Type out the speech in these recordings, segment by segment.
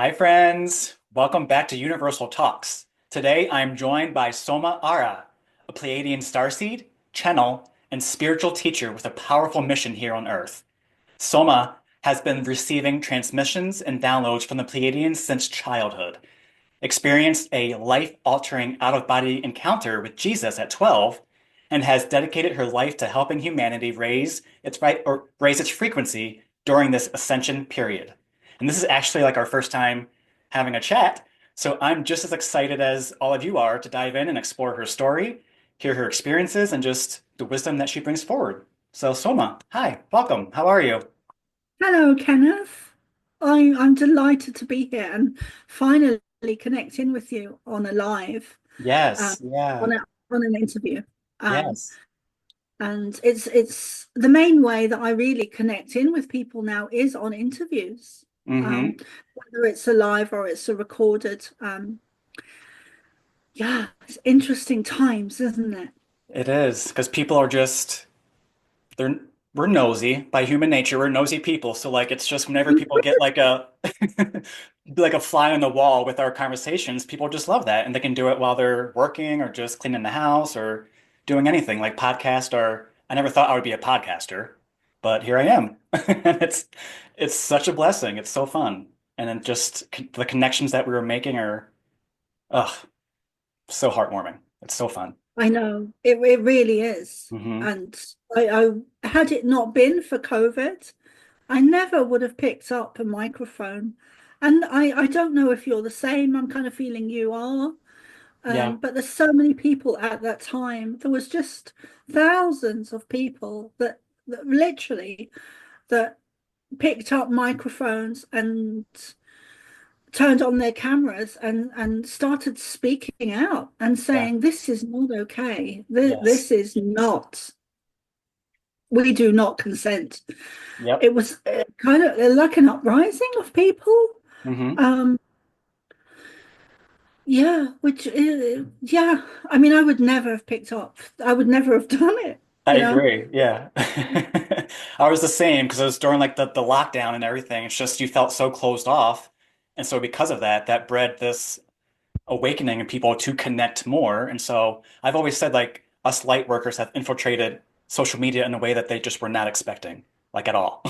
Hi, friends. Welcome back to Universal Talks. Today, I'm joined by Soma ARah, a Pleiadian starseed, channel, and spiritual teacher with a powerful mission here on Earth. Soma has been receiving transmissions and downloads from the Pleiadians since childhood, experienced a life-altering out-of-body encounter with Jesus at 12, and has dedicated her life to helping humanity raise its frequency during this ascension period. And this is actually like our first time having a chat, so I'm just as excited as all of you are to dive in and explore her story, hear her experiences, and just the wisdom that she brings forward. So, Soma, hi, welcome. How are you? Hello, Kenneth. I'm delighted to be here and finally connecting with you on a live, um, Yes, yeah, on an interview. Um, yes. and it's the main way that I really connect in with people now is on interviews. Mm-hmm. Whether it's a live or it's a recorded. Yeah, it's interesting times, isn't it? It is because people are just they're we're nosy by human nature. We're nosy people. So like it's just whenever people get like a like a fly on the wall with our conversations, people just love that. And they can do it while they're working or just cleaning the house or doing anything like podcast or I never thought I would be a podcaster, but here I am. And it's such a blessing. It's so fun. And then just the connections that we were making are ugh, so heartwarming. It's so fun. I know it really is. Hmm. And I had it not been for COVID, I never would have picked up a microphone. And I don't know if you're the same. I'm kind of feeling you are. Yeah. But there's so many people at that time. There was just thousands of people that literally that picked up microphones and turned on their cameras and started speaking out and Yeah. saying, this is not okay. This, Yes. this is not, we do not consent. Yep. It was kind of like an uprising of people. Hmm. Um, yeah, yeah. I mean, I would never have picked up. I would never have done it, I you know? agree. Yeah. I was the same because it was during like the lockdown and everything. It's just you felt so closed off. And so because of that, that bred this awakening in people to connect more. And so I've always said like us light workers have infiltrated social media in a way that they just were not expecting, like at all.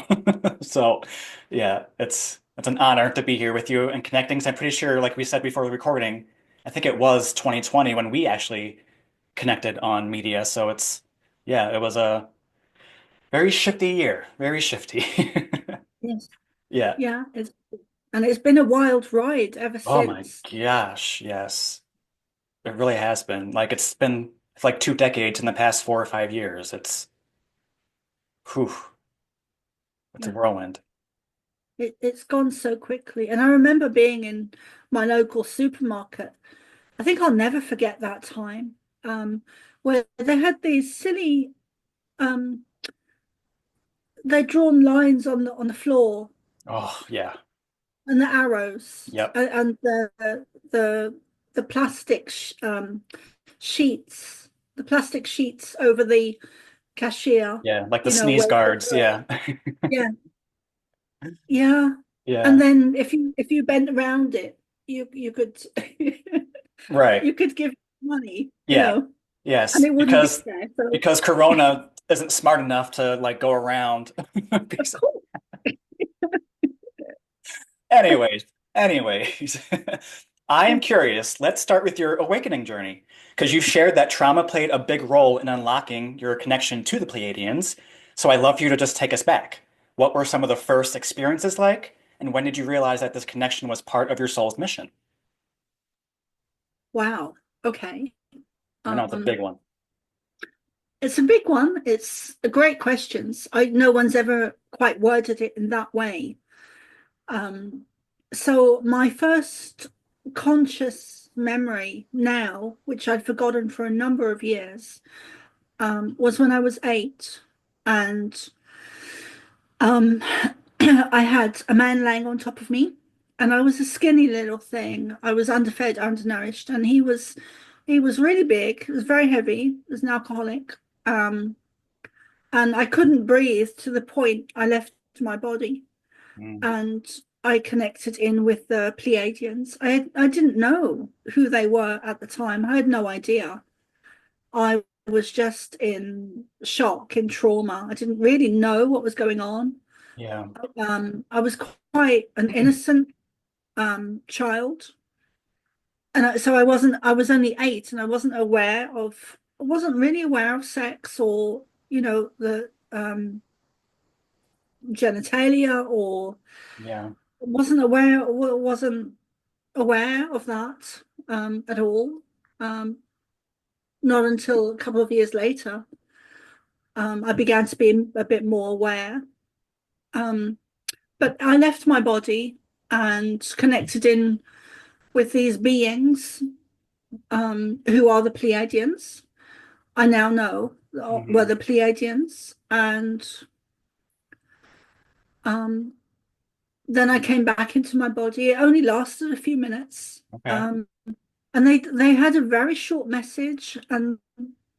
So yeah, it's an honor to be here with you and connecting. 'Cause I'm pretty sure, like we said before the recording, I think it was 2020 when we actually connected on media. So it's yeah, it was a very shifty year, very shifty. Yes. Yeah. Yeah. And it's been a wild ride ever Oh my since. gosh, yes. It really has been. Like it's been like 2 decades in the past 4 or 5 years. Whew, it's a Yeah. whirlwind. It's gone so quickly. And I remember being in my local supermarket. I think I'll never forget that time. Where they had these silly um they'd drawn lines on the floor Oh yeah. and the arrows Yep. and the the plastic sheets, the plastic sheets over the cashier, Yeah, like the you know, sneeze where guards. Yeah. yeah, yeah. And Yeah. then if you bent around it, you could Right. you could give money, you Yeah. know, and Yes, it wouldn't be because there. So Corona isn't smart enough to like go around. of course, Anyways, anyways, I am curious. Let's start with your awakening journey because you've shared that trauma played a big role in unlocking your connection to the Pleiadians. So I'd love for you to just take us back. What were some of the first experiences like, and when did you realize that this connection was part of your soul's mission? wow. Okay. I know it's a Um, big one. it's a big one. It's a great questions. No one's ever quite worded it in that way. Um, so my first conscious memory now, which I'd forgotten for a number of years, was when I was 8, and um, I had a man laying on top of me, and I was a skinny little thing. I was underfed, undernourished, and he was really big. He was very heavy. He was an alcoholic. Um, and I couldn't breathe to the point I left my body. Mm. And I connected in with the Pleiadians. I didn't know who they were at the time. I had no idea. I was just in shock, in trauma. I didn't really know what was going on. Yeah. I was quite an innocent child, and so I was only 8, and I wasn't really aware of sex or, the genitalia, or Yeah. wasn't aware of that at all. Um, Not until a couple of years later, I began to be a bit more aware. Um, but I left my body and connected in with these beings, who are the Pleiadians. I now know were Hmm. the Pleiadians, and um, then I came back into my body. It only lasted a few minutes, Okay. and they had a very short message, and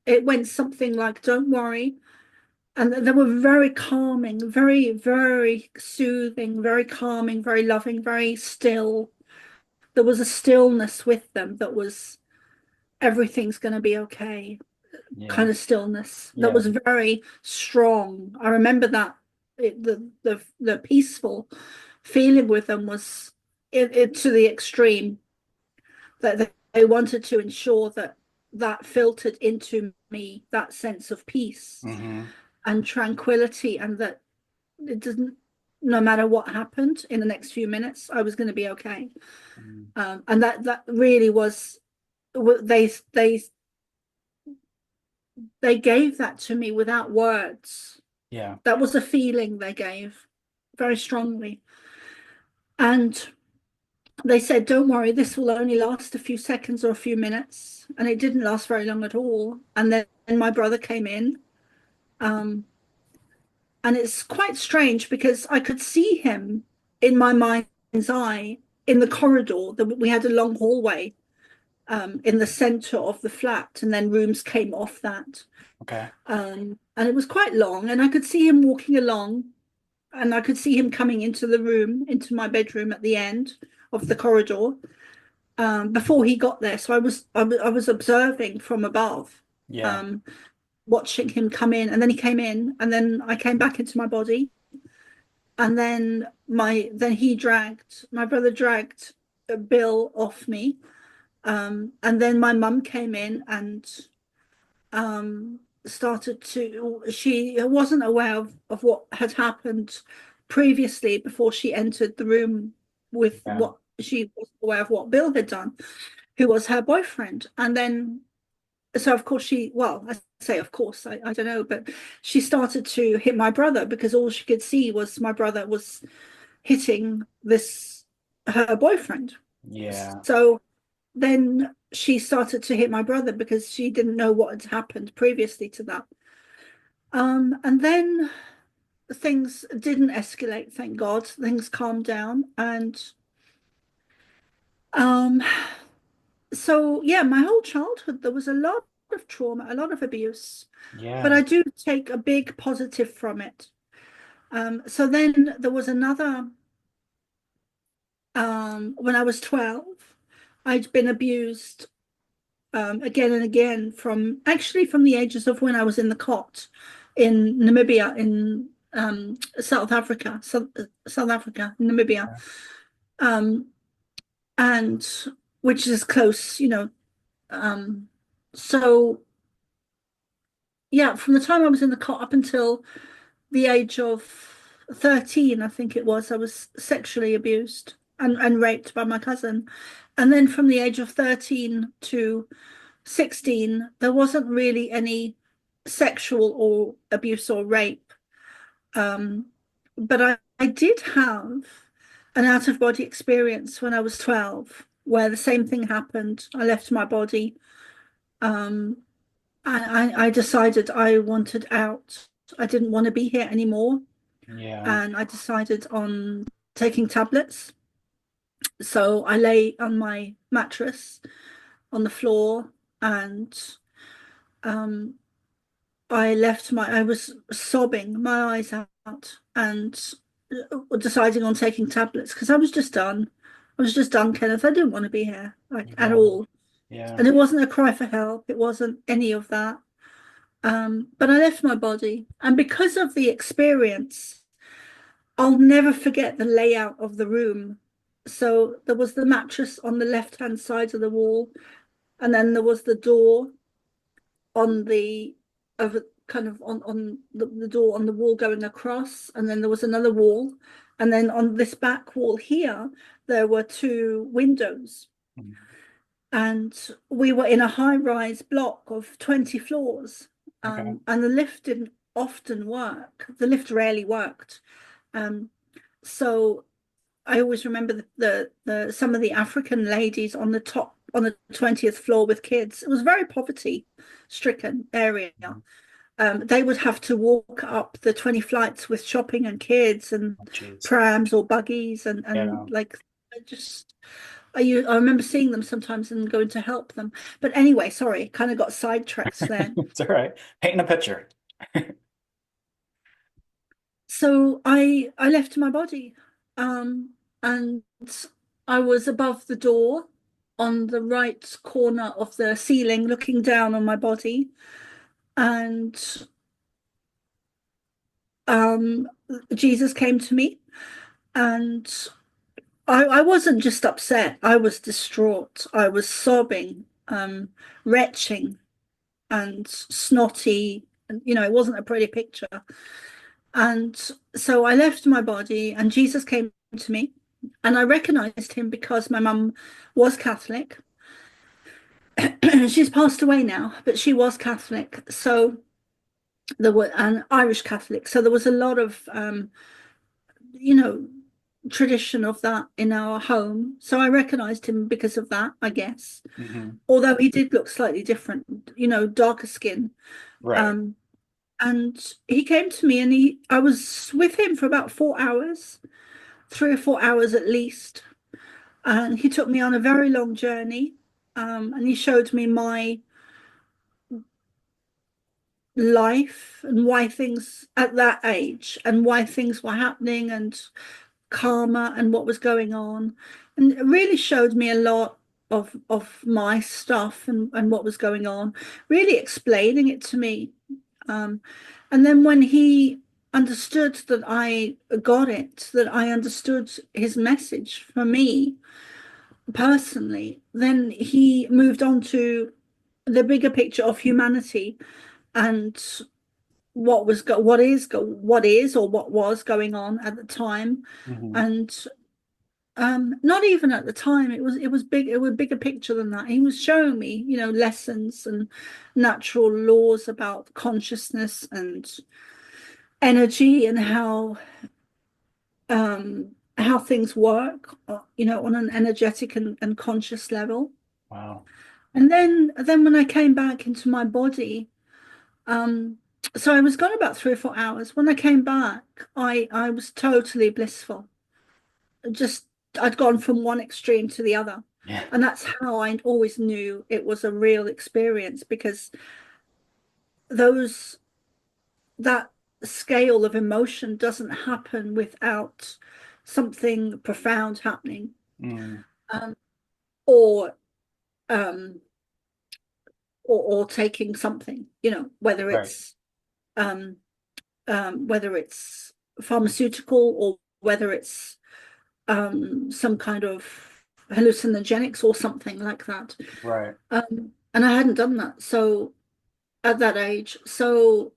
it went something like, "Don't worry." And they were very calming, very, very soothing, very calming, very loving, very still. There was a stillness with them that was, everything's going to be okay, Yeah. kind of stillness that Yeah. was very strong. I remember that the peaceful feeling with them was it to the extreme, that they wanted to ensure that that filtered into me, that sense of peace Hmm. and tranquility, and that it doesn't, no matter what happened in the next few minutes, I was going to be okay. And that really was, they gave that to me without words. Yeah. That was a feeling they gave very strongly. And they said, "Don't worry, this will only last a few seconds or a few minutes." And it didn't last very long at all. And then my brother came in. Um, and it's quite strange because I could see him in my mind's eye in the corridor. We had a long hallway in the center of the flat, and then rooms came off that. Okay. And it was quite long, and I could see him walking along, and I could see him coming into the room, into my bedroom at the end of the corridor, before he got there. So I was observing from above, Yeah. um, watching him come in, and then he came in, and then I came back into my body, and then my brother dragged Bill off me, and then my mum came in and um, she wasn't aware of what had happened previously before she entered the room with Yeah. what she was aware of what Bill had done, who was her boyfriend. And then, so of course well, I say of course, I don't know, but she started to hit my brother because all she could see was my brother was hitting her boyfriend. Yeah. So then she started to hit my brother because she didn't know what had happened previously to that. And then things didn't escalate, thank God. Things calmed down. And um, so, yeah, my whole childhood, there was a lot of trauma, a lot of abuse, but Yeah. I do take a big positive from it. So then there was another, when I was 12, I'd been abused again and again, from the ages of when I was in the cot in Namibia, in South Africa, Namibia, Yeah. um, and which is close, you know. Um, so yeah, from the time I was in the cot up until the age of 13, I think it was, I was sexually abused and raped by my cousin. And then from the age of 13 to 16, there wasn't really any sexual or abuse or rape. Um, but I did have an out of body experience when I was 12, where the same thing happened. I left my body. Um, I decided I wanted out. I didn't want to be here anymore. Yeah. And I decided on taking tablets. So I lay on my mattress on the floor, and um, I was sobbing my eyes out, and deciding on taking tablets because I was just done. I was just done, Kenneth. I didn't want to be here, like, at Yeah. all. Yeah. And it wasn't a cry for help. It wasn't any of that. But I left my body. And because of the experience, I'll never forget the layout of the room. So there was the mattress on the left-hand side of the wall, and then there was the door on the over kind of on the door on the wall going across, and then there was another wall, and then on this back wall here there were two windows, Mhm. and we were in a high-rise block of 20 floors, Okay. and the lift didn't often work. The lift rarely worked. um, so I always remember the some of the African ladies on the top on the 20th floor with kids. It was a very poverty stricken area. Mhm. They would have to walk up the 20 flights with shopping and kids and Oh, jeez. prams or buggies Yeah. and like just I remember seeing them sometimes and going to help them. But anyway, sorry, kind of got sidetracked there. It's all right. Painting a picture. So I left my body, and I was above the door on the right corner of the ceiling, looking down on my body, and um, Jesus came to me, and I wasn't just upset, I was distraught. I was sobbing, retching, and snotty, and it wasn't a pretty picture. And so I left my body, and Jesus came to me, and I recognized him because my mum was Catholic. She's passed away now, but she was Catholic. So there were an Irish Catholic. So there was a lot of, you know, tradition of that in our home. So I recognized him because of that, I guess. Hmm. Although he did look slightly different, darker skin. Right. Um, and he came to me, and I was with him for about 4 hours, 3 or 4 hours at least. And he took me on a very long journey. And he showed me my life and why things at that age and why things were happening and karma and what was going on. And it really showed me a lot of my stuff and what was going on, really explaining it to me. Um, and then when he understood that I got it, that I understood his message for me personally, then he moved on to the bigger picture of humanity and what is or what was going on at the time. Hmm. And not even at the time, it was a bigger picture than that. He was showing me, lessons and natural laws about consciousness and energy and how things work, on an energetic and conscious level. Wow. And then when I came back into my body, um, so I was gone about 3 or 4 hours. When I came back, I was totally blissful. Just I'd gone from one extreme to the other. Yeah. And that's how I always knew it was a real experience, because those that scale of emotion doesn't happen without something profound happening, Mm. um, or um, or taking something, Right. um, whether it's pharmaceutical or whether it's some kind of hallucinogenics or something like that. Right. And I hadn't done that. So at that age, so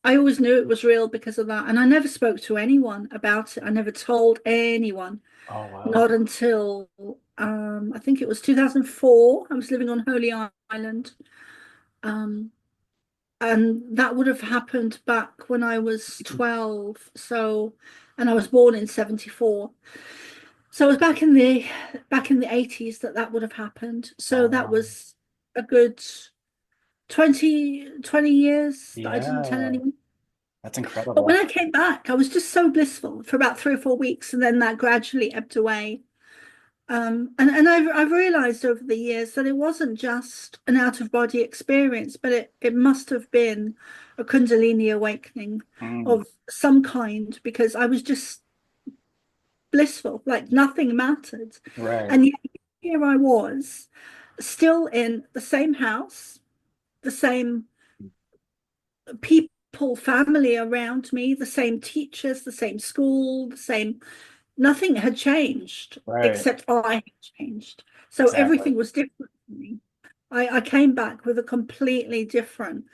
I always knew it was real because of that. And I never spoke to anyone about it. I never told anyone, Oh, wow. not until I think it was 2004. I was living on Holy Island. Um, and that would have happened back when I was 12. So, and I was born in 74. So it was back in the 80s that would have happened. So that Wow. was a good 20 years that I didn't tell Yeah. anyone. That's But when incredible. I came back, I was just so blissful for about 3 or 4 weeks, and then that gradually ebbed away. And I've realized over the years that it wasn't just an out of body experience, but it must have been a Kundalini awakening Mm. of some kind, because I was just blissful, like nothing mattered. Right. And yet here I was, still in the same house, the same people, family around me, the same teachers, the same school, the same, nothing had changed Right. except I had changed. So Exactly. everything was different for me. I came back with a completely different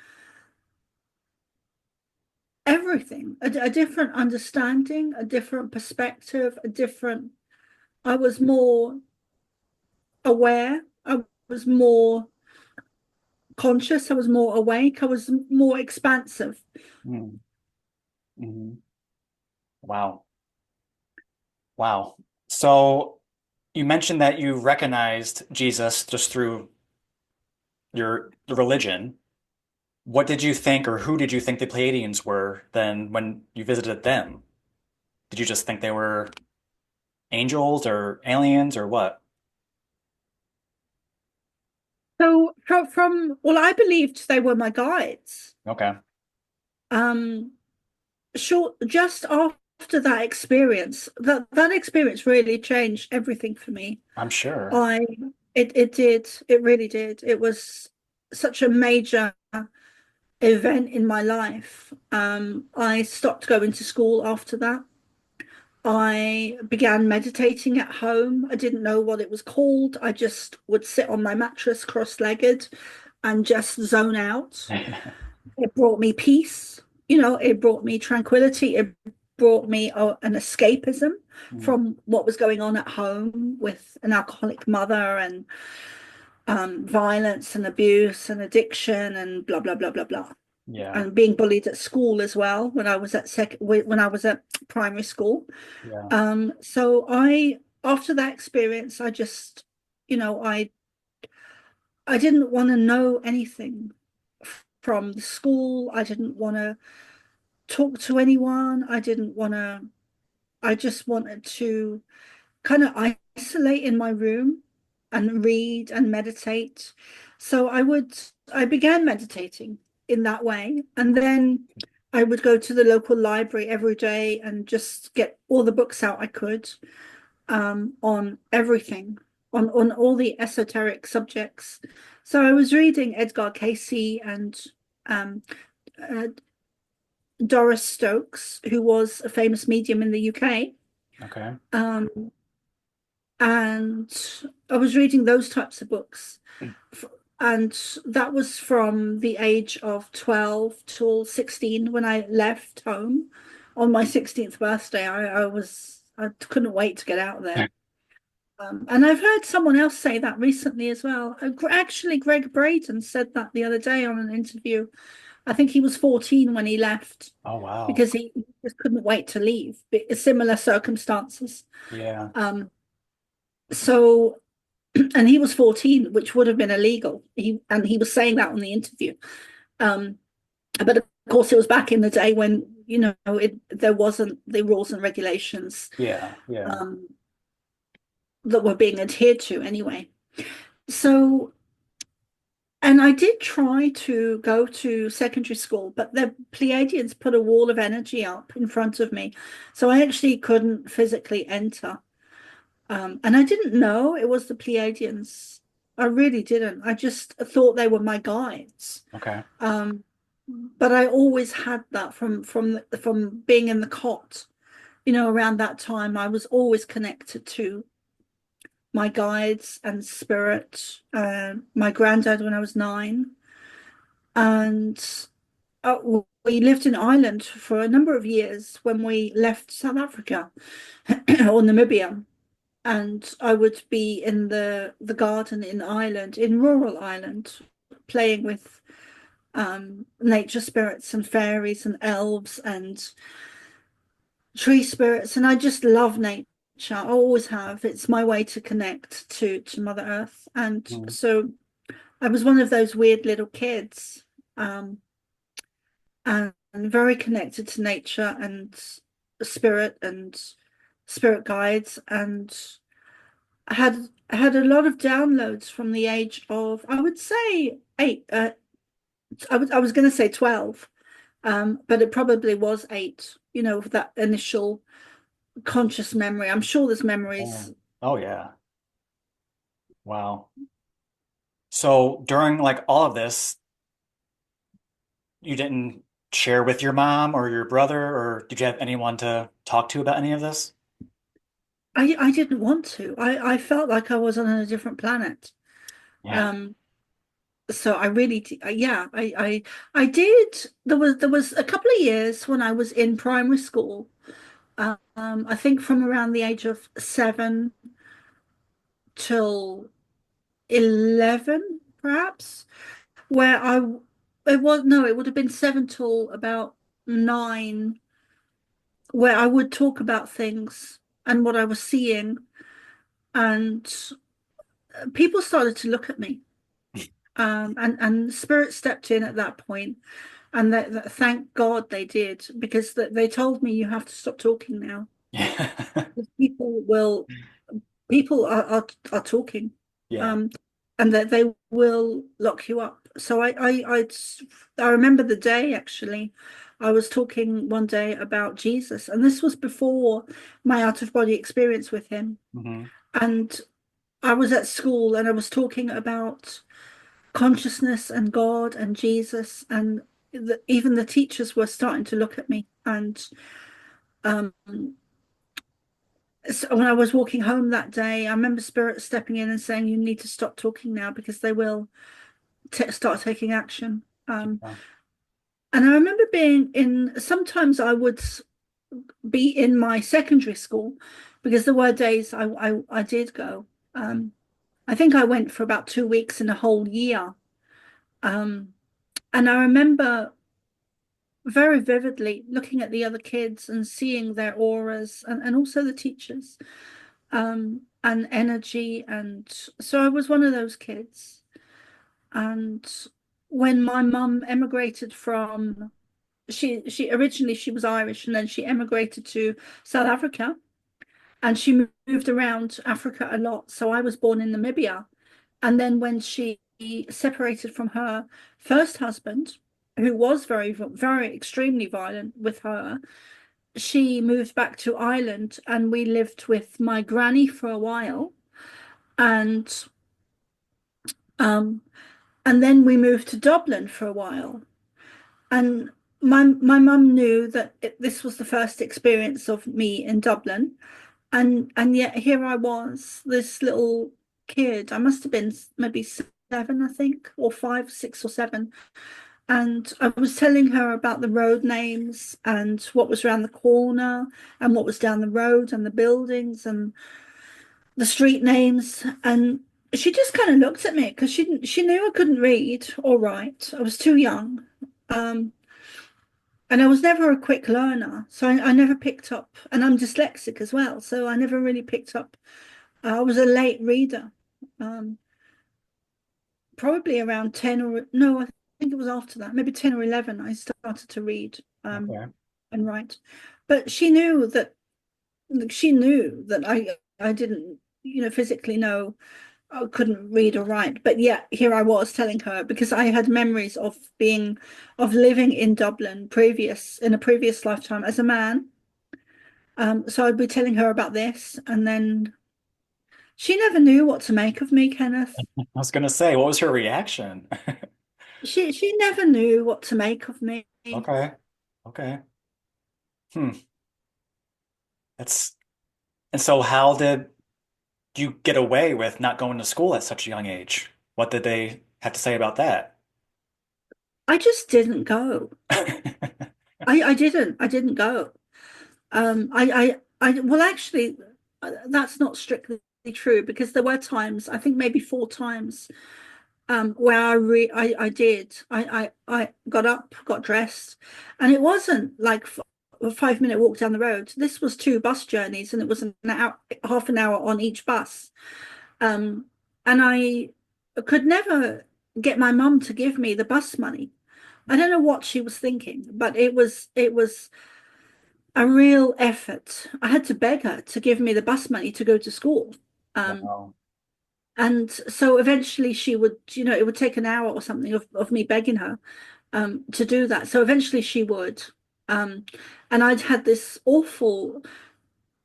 everything, a different understanding, a different perspective, a different, I was more aware, I was more conscious, I was more awake, I was more expansive. Mm. Hmm. Wow. Wow. So you mentioned that you recognized Jesus just through your the religion. What did you think, or who did you think the Pleiadians were then when you visited them? Did you just think they were angels or aliens or what? So well, I believed they were my guides. Okay. Um, just after that experience, that experience really changed everything for me. I'm sure. I it did, it really did. It was such a major event in my life. I stopped going to school after that. I began meditating at home. I didn't know what it was called. I just would sit on my mattress cross-legged and just zone out. It brought me peace, it brought me tranquility. It brought me an escapism Mm. from what was going on at home with an alcoholic mother and violence and abuse and addiction and blah, blah, blah, blah, blah. Yeah. And being bullied at school as well when I was at primary school. Yeah. So after that experience, I just, you know, I didn't want to know anything from the school. I didn't want to talk to anyone. I just wanted to kind of isolate in my room and read and meditate. So I began meditating in that way. And then I would go to the local library every day and just get all the books out I could, on everything, on all the esoteric subjects. So I was reading Edgar Cayce and um, uh, Doris Stokes, who was a famous medium in the UK. Okay. Um, and I was reading those types of books. And that was from the age of 12 till 16 when I left home on my 16th birthday. I couldn't wait to get out of there. And I've heard someone else say that recently as well. Actually, Greg Braden said that the other day on an interview. I think he was 14 when he left Oh, wow. because he just couldn't wait to leave. Similar circumstances. Yeah. So, and he was 14, which would have been illegal. He was saying that on the interview. Um, but of course, it was back in the day when, there wasn't the rules and regulations Yeah. Yeah. um, that were being adhered to anyway. So, and I did try to go to secondary school, but the Pleiadians put a wall of energy up in front of me. So I actually couldn't physically enter. And I didn't know it was the Pleiadians. I really didn't. I just thought they were my guides. Okay. Um, but I always had that from being in the cot. Around that time, I was always connected to my guides and spirit. My granddad when I was 9, and uh, we lived in Ireland for a number of years when we left South Africa or Namibia. And I would be in the garden in Ireland, in rural Ireland, playing with nature spirits and fairies and elves and tree spirits. And I just love nature. I always have. It's my way to connect to Mother Earth. And Mm. so I was one of those weird little kids, um, and very connected to nature and spirit guides, and I had a lot of downloads from the age of, I would say, 8. I was going to say 12, but it probably was 8. That initial conscious memory. I'm sure there's Oh, memories. oh yeah. Wow. So during like all of this, you didn't share with your mom or your brother, or did you have anyone to talk to about any of this? I didn't want to. I felt like I was on a different planet. Yeah. Um, so I really, yeah, I did. There was a couple of years when I was in primary school. I think from around the age of 7 till 11, perhaps, where it was, no, it would have been 7 till about 9, where I would talk about things and what I was seeing, and people started to look at me. And spirit stepped in at that point, and thank God they did, because they told me you have to stop talking now. Yeah. People will people are talking, Yeah. um, and that they will lock you up. So I remember the day actually. I was talking one day about Jesus, and this was before my out of body experience with him. Hmm. And I was at school, and I was talking about consciousness and God and Jesus, and even the teachers were starting to look at me. And um, so when I was walking home that day, I remember Spirit stepping in and saying, "You need to stop talking now because they will start taking action." Yeah. And I remember being in, sometimes I would be in my secondary school, because there were days I did go. I think I went for about 2 weeks in a whole year. Um, and I remember very vividly looking at the other kids and seeing their auras, and also the teachers, and energy. And so I was one of those kids. And when my mum emigrated from, she originally she was Irish, and then she emigrated to South Africa, and she moved around Africa a lot. So I was born in Namibia. And then when she separated from her first husband, who was very, very extremely violent with her, she moved back to Ireland, and we lived with my granny for a while. And um and then we moved to Dublin for a while. And my mum knew that this was the first experience of me in Dublin. And yet here I was, this little kid. I must have been maybe 7, I think, or 5, 6 or 7. And I was telling her about the road names and what was around the corner and what was down the road and the buildings and the street names. And she just kind of looked at me because she knew I couldn't read or write. I was too young. Um, and I was never a quick learner. So I never picked up, and I'm dyslexic as well. So I never really picked up. I was a late reader. Um, Probably around 10, or no, I think it was after that, maybe 10 or 11, I started to read, Okay. and write. But she knew that I didn't, physically know I couldn't read or write. But yet here I was telling her, because I had memories of living in Dublin in a previous lifetime as a man. So I'd be telling her about this, and then she never knew what to make of me, Kenneth. I was gonna say, what was her reaction? She never knew what to make of me. Okay. Okay. Hmm. That's and so how did you get away with not going to school at such a young age? What did they have to say about that? I just didn't go. I didn't go. Well, actually, that's not strictly true, because there were times, I think maybe 4 times, where I did. I got up, got dressed, and it wasn't like a 5-minute walk down the road. This was 2 bus journeys, and it was an hour, half an hour on each bus. Um, and I could never get my mum to give me the bus money. I don't know what she was thinking, but it was a real effort. I had to beg her to give me the bus money to go to school. Um, Wow. and so eventually she would, it would take an hour or something of me begging her to do that. So eventually she would. Um, and I'd had this awful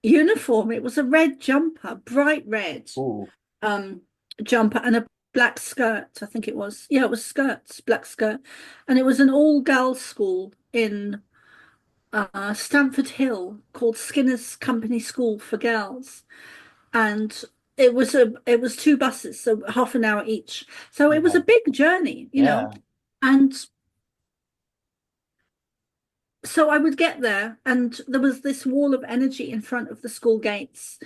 uniform. It was a red jumper, bright red Ooh. um jumper and a black skirt, I think it was. Yeah, it was skirts, black skirt. And it was an all-girls school in Stamford Hill called Skinner's Company School for Girls. And it was two buses, so half an hour each. So it was Yeah. a big journey, you know. Yeah. And so I would get there, and there was this wall of energy in front of the school gates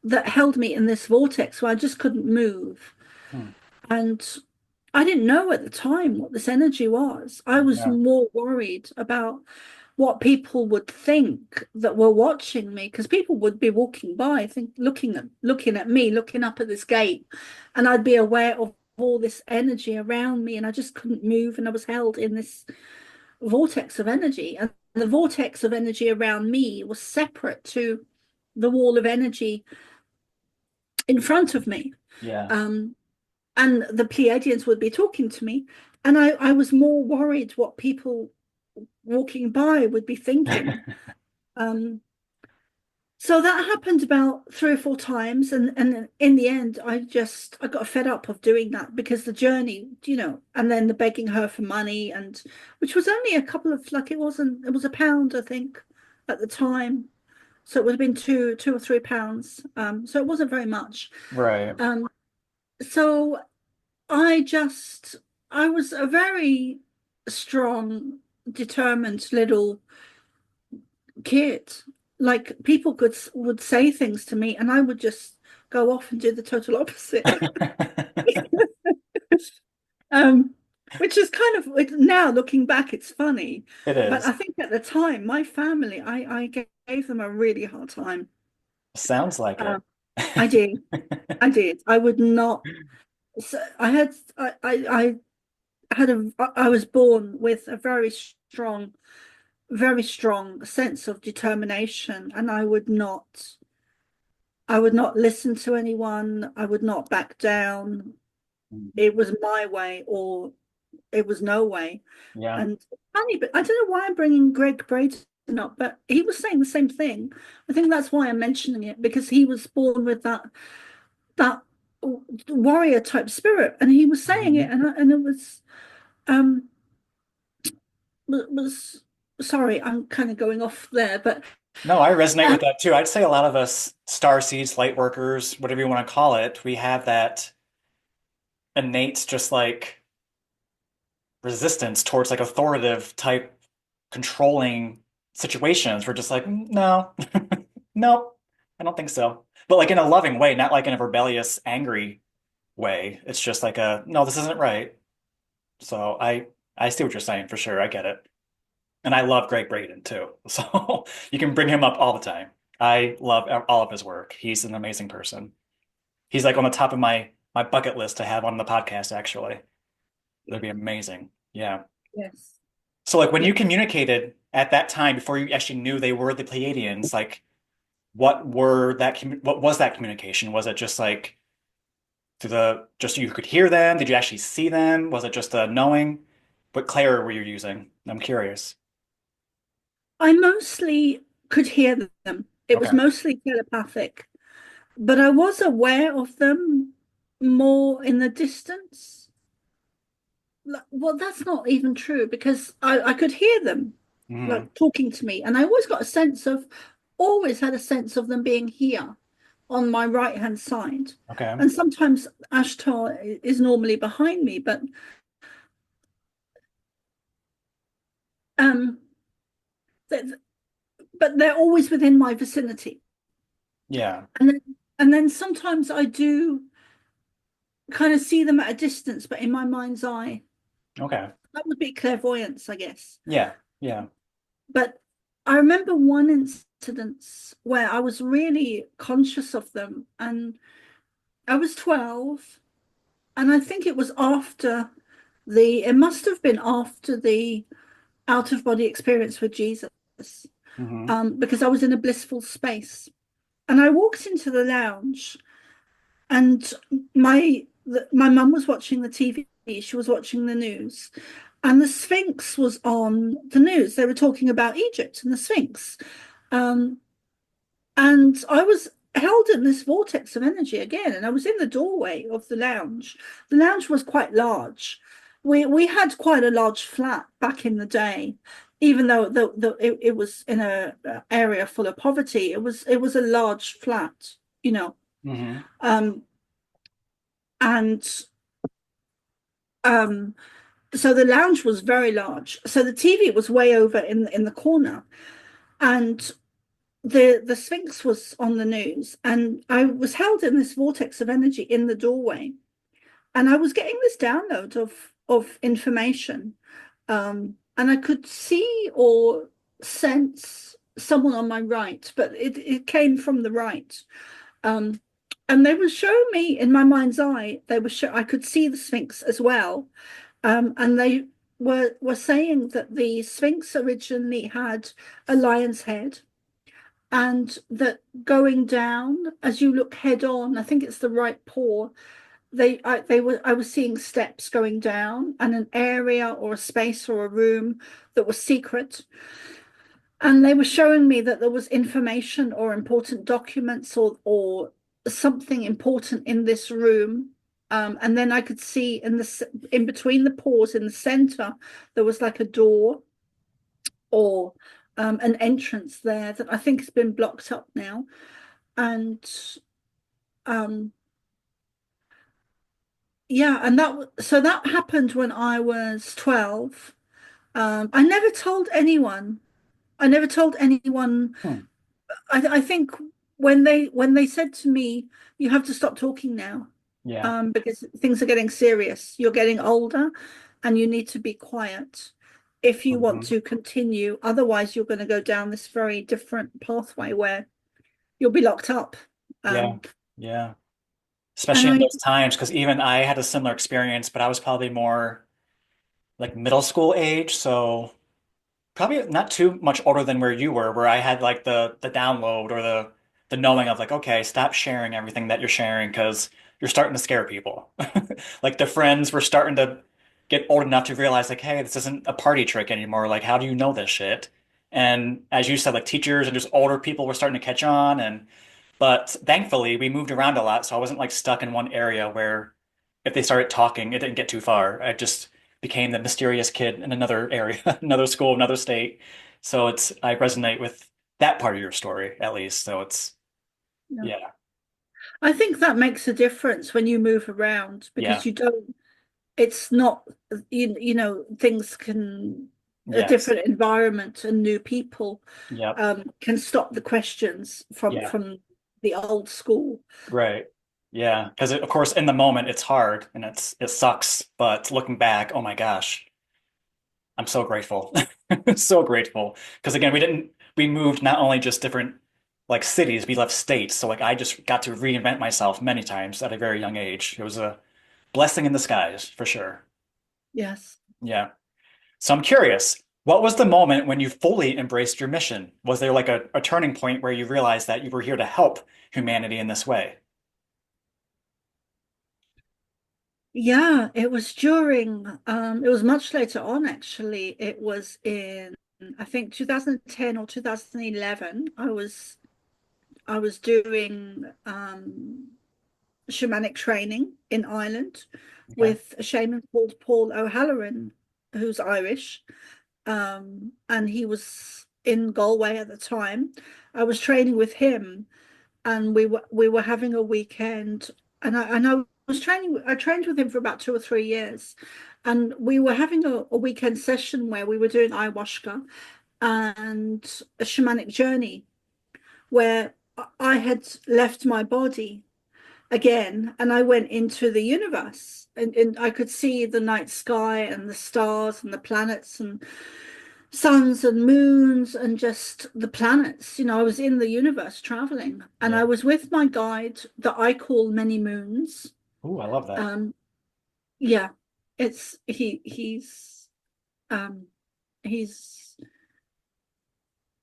that held me in this vortex where I just couldn't move. Hmm. And I didn't know at the time what this energy was. I was Yeah. more worried about what people would think that were watching me, because people would be walking by, looking at me, looking up at this gate, and I'd be aware of all this energy around me, and I just couldn't move, and I was held in this vortex of energy. And the vortex of energy around me was separate to the wall of energy in front of me. Yeah. Um, and the Pleiadians would be talking to me, and I was more worried what people walking by would be thinking. Um, so that happened about 3 or 4 times, and in the end, I got fed up of doing that, because the journey, and then the begging her for money, and which was only a couple of, like, it was £1, I think, at the time. So it would have been £2 or £3. So it wasn't very much. Right. Um, so I just, I was a very strong, determined little kid. Like, people would say things to me, and I would just go off and do the total opposite. Um, which is kind of, now looking back, it's funny. It But is. I think at the time, my family, I gave them a really hard time. Sounds like it. Um, I did. I did. I would not. So I was born with a very strong sense of determination, and I would not listen to anyone. I would not back down. It was my way, or it was no way. Yeah. And funny, but I don't know why I'm bringing Greg Braden up, but he was saying the same thing. I think that's why I'm mentioning it, because he was born with that warrior type spirit, and he was saying it, Mhm. and it um was sorry, I'm kind of going off there, but No, I resonate uh, with that too. I'd say a lot of us starseeds, light workers, whatever you want to call it, we have that innate, just like resistance towards like authoritative type controlling situations. We're just like, no, nope, I don't think so. But like in a loving way, not like in a rebellious, angry way. It's just like a, no, this isn't right. So I see what you're saying for sure. I get it. And I love Greg Braden too. So you can bring him up all the time. I love all of his work. He's an amazing person. He's like on the top of my bucket list to have on the podcast, actually. That'd be amazing. Yeah. yes, So like when yeah. you communicated at that time before you actually knew they were the Pleiadians, like what was that communication? Was it just like through the just so you could hear them? Did you actually see them? Was it just a knowing? What clair were you using? I'm curious. I mostly could hear them. It was Okay. mostly telepathic, but I was aware of them more in the distance. Well, that's not even true, because I could hear them, Hmm. like, talking to me, and I always had a sense of them being here on my right hand side. Okay. And sometimes Ashtar is normally behind me, um, th- but they're always within my vicinity. Yeah. And then sometimes I do kind of see them at a distance, but in my mind's eye. Okay. That would be clairvoyance, I guess. Yeah. Yeah. But I remember one incident where I was really conscious of them, and I was 12, and I think it must have been after the out of body experience with Jesus, Hmm. because I was in a blissful space. And I walked into the lounge, and my mum was watching the TV. She was watching the news, and the Sphinx was on the news. They were talking about Egypt and the Sphinx. Um, And I was held in this vortex of energy again, and I was in the doorway of the lounge. The lounge was quite large. We had quite a large flat back in the day, even though it was in a area full of poverty. It was a large flat, you know. Hmm. Um, and um, so the lounge was very large. So the TV was way over in the corner, and the Sphinx was on the news, and I was held in this vortex of energy in the doorway, and I was getting this download of information, and I could see or sense someone on my right, but it came from the right, um, and they were showing me in my mind's eye. I could see the Sphinx as well, and they were saying that the Sphinx originally had a lion's head, and that going down as you look head on, I think it's the right paw, I was seeing steps going down and an area or a space or a room that was secret, and they were showing me that there was information or important documents or something important in this room. And then I could see in between the paws in the center there was like a door or an entrance there that I think has been blocked up now. And um, yeah, and that happened when I was 12. I never told anyone. I never told anyone. Hmm. I think when they said to me, "You have to stop talking now, Yeah. because things are getting serious. You're getting older, and you need to be quiet if you want Hmm. to continue. Otherwise, you're going to go down this very different pathway where you'll be locked up." Yeah. Um, Yeah. and Especially in I, those times, because even I had a similar experience, but I was probably more like middle school age, so probably not too much older than where you were, where I had like the download or the knowing of like, okay, stop sharing everything that you're sharing because you're starting to scare people. Like the friends were starting to get old enough to realize like, hey, this isn't a party trick anymore. Like, how do you know this shit? And as you said, like teachers and just older people were starting to catch on, and but thankfully we moved around a lot, so I wasn't like stuck in one area where if they started talking, it didn't get too far. I just became the mysterious kid in another area, another school, another state. So I resonate with that part of your story at least. So yeah. yeah, I think that makes a difference when you move around yeah, because you don't, it's not, things can, a yes, different environment and new people yep, can stop the questions from yeah, from the old school. right. Yeah, because of course in the moment it's hard and it sucks, but looking back, oh my gosh, I'm so grateful. So grateful. Because again, we moved not only just different like cities, we left states. So like I just got to reinvent myself many times at a very young age. It was a blessing in disguise for sure. Yes. Yeah. So I'm curious, what was the moment when you fully embraced your mission? Was there like a turning point where you realized that you were here to help humanity in this way? Yeah, it was it was much later on actually. It was in, I think, 2010 or 2011. I was doing shamanic training in Ireland Okay. with a shaman called Paul O'Halloran, who's Irish. And he was in Galway at the time. I was training with him, and we were having a weekend, I trained with him for about 2 or 3 years, and we were having a weekend session where we were doing ayahuasca and a shamanic journey where I had left my body again, and I went into the universe, and I could see the night sky and the stars and the planets and suns and moons and just the planets. I was in the universe traveling, and Yeah. I was with my guide that I call Many Moons. Ooh, I love that. Um, yeah, it's um he's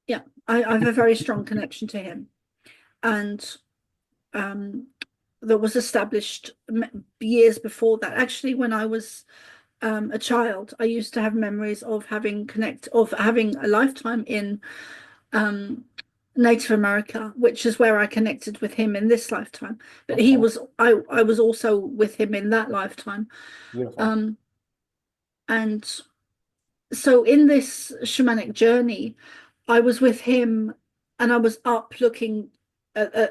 yeah, I have a very strong connection to him, and um that was established years before that. Actually, when I was a child, I used to have memories of having a lifetime in um Native America, which is where I connected with him in this lifetime. But he Okay. was I was also with him in that lifetime. Beautiful. Um, and so in this shamanic journey, I was with him and I was up looking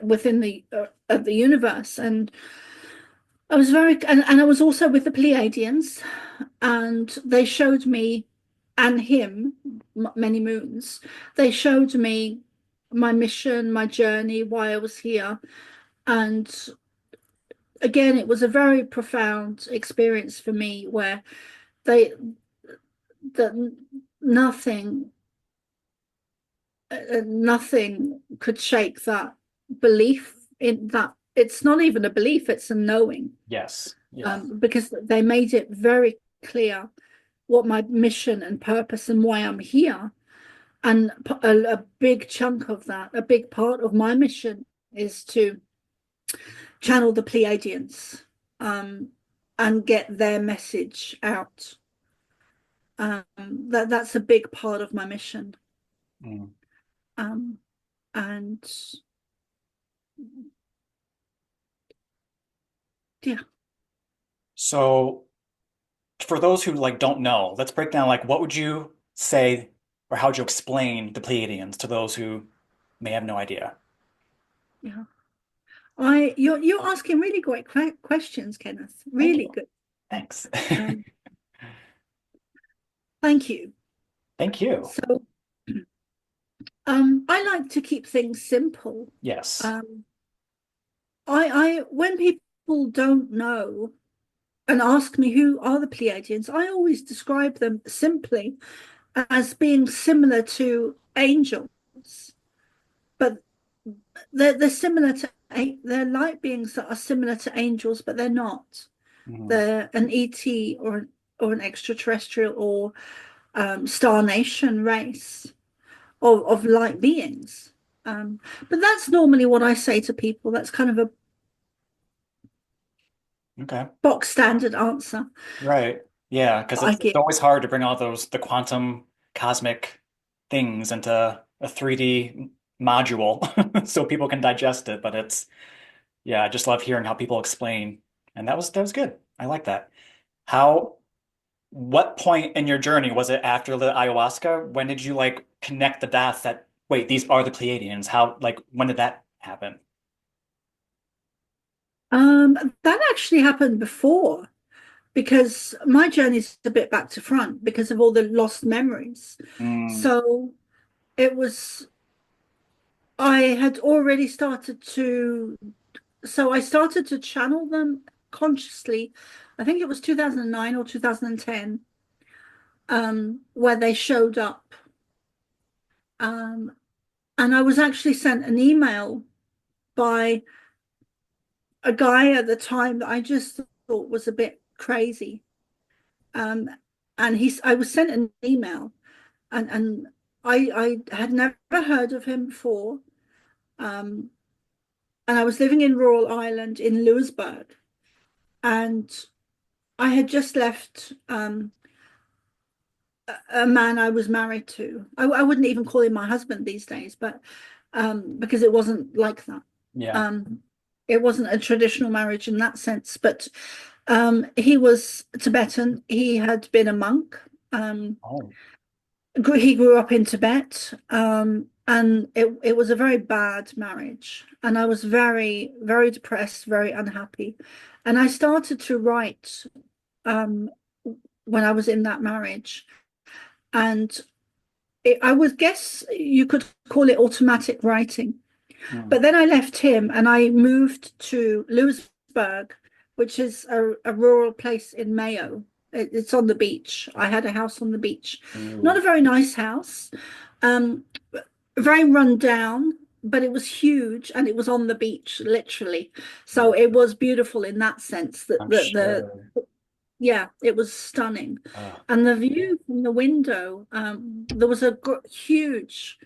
within at the universe, and I was and I was also with the Pleiadians, and they showed me and him many moons. They showed me my mission, my journey, why I was here. And again, it was a very profound experience for me where they that nothing nothing could shake that belief in that it's not even a belief, it's a knowing. Yes. Yeah. Because they made it very clear what my mission and purpose and why I'm here. And a big chunk of that, a big part of my mission is to channel the Pleiadians, um, and get their message out. That's a big part of my mission. Mm. Um, and yeah, So for those who like don't know, let's break down like what would you say or how would you explain the Pleiadians to those who may have no idea? yeah. You're asking really great questions, Kenneth. Thank Really you. good. Thanks. Um, thank you. Thank you. So, I like to keep things simple. Yes. Um, when people don't know and ask me who are the Pleiadians, I always describe them simply as being similar to angels, but they're similar to they're light beings that are similar to angels, but they're not. Mhm. They're an ET or an extraterrestrial or Star Nation race of light beings. But that's normally what I say to people. That's kind of a Okay. box standard answer Right. Yeah, because I it's give. always hard to bring all those the quantum cosmic things into a 3D module so people can digest it. But it's yeah, I just love hearing how people explain. And that was good. I like that. How what point in your journey was it after the ayahuasca? When did you like connect the dots that wait, these are the Pleiadians? How like when did that happen? That actually happened before because my journey's a bit back to front because of all the lost memories. Mm, So it was, I had already started to, so I started to channel them consciously. I think it was 2009 or 2010, where they showed up. Um, and I was actually sent an email by a guy at the time that I just thought was a bit crazy. Um, and I was sent an email, and I had never heard of him before. Um, and I was living in rural Ireland in Lewisburg, and I had just left a man I was married to. I wouldn't even call him my husband these days, but because it wasn't like that. yeah. Um, it wasn't a traditional marriage in that sense, but he was Tibetan. He had been a monk. Oh. He grew up in Tibet, and it was a very bad marriage. And I was very, very depressed, very unhappy. And I started to write um, when I was in that marriage. And I would guess you could call it automatic writing. Mm, But then I left him and I moved to Lewisburg, which is a rural place in Mayo. It's on the beach. I had a house on the beach. Not ooh, a very nice house, um, very run down, but it was huge and it was on the beach, literally. So yeah, it was beautiful in that sense that I'm sure. yeah, it was stunning. Oh, And the view from the window, there was a huge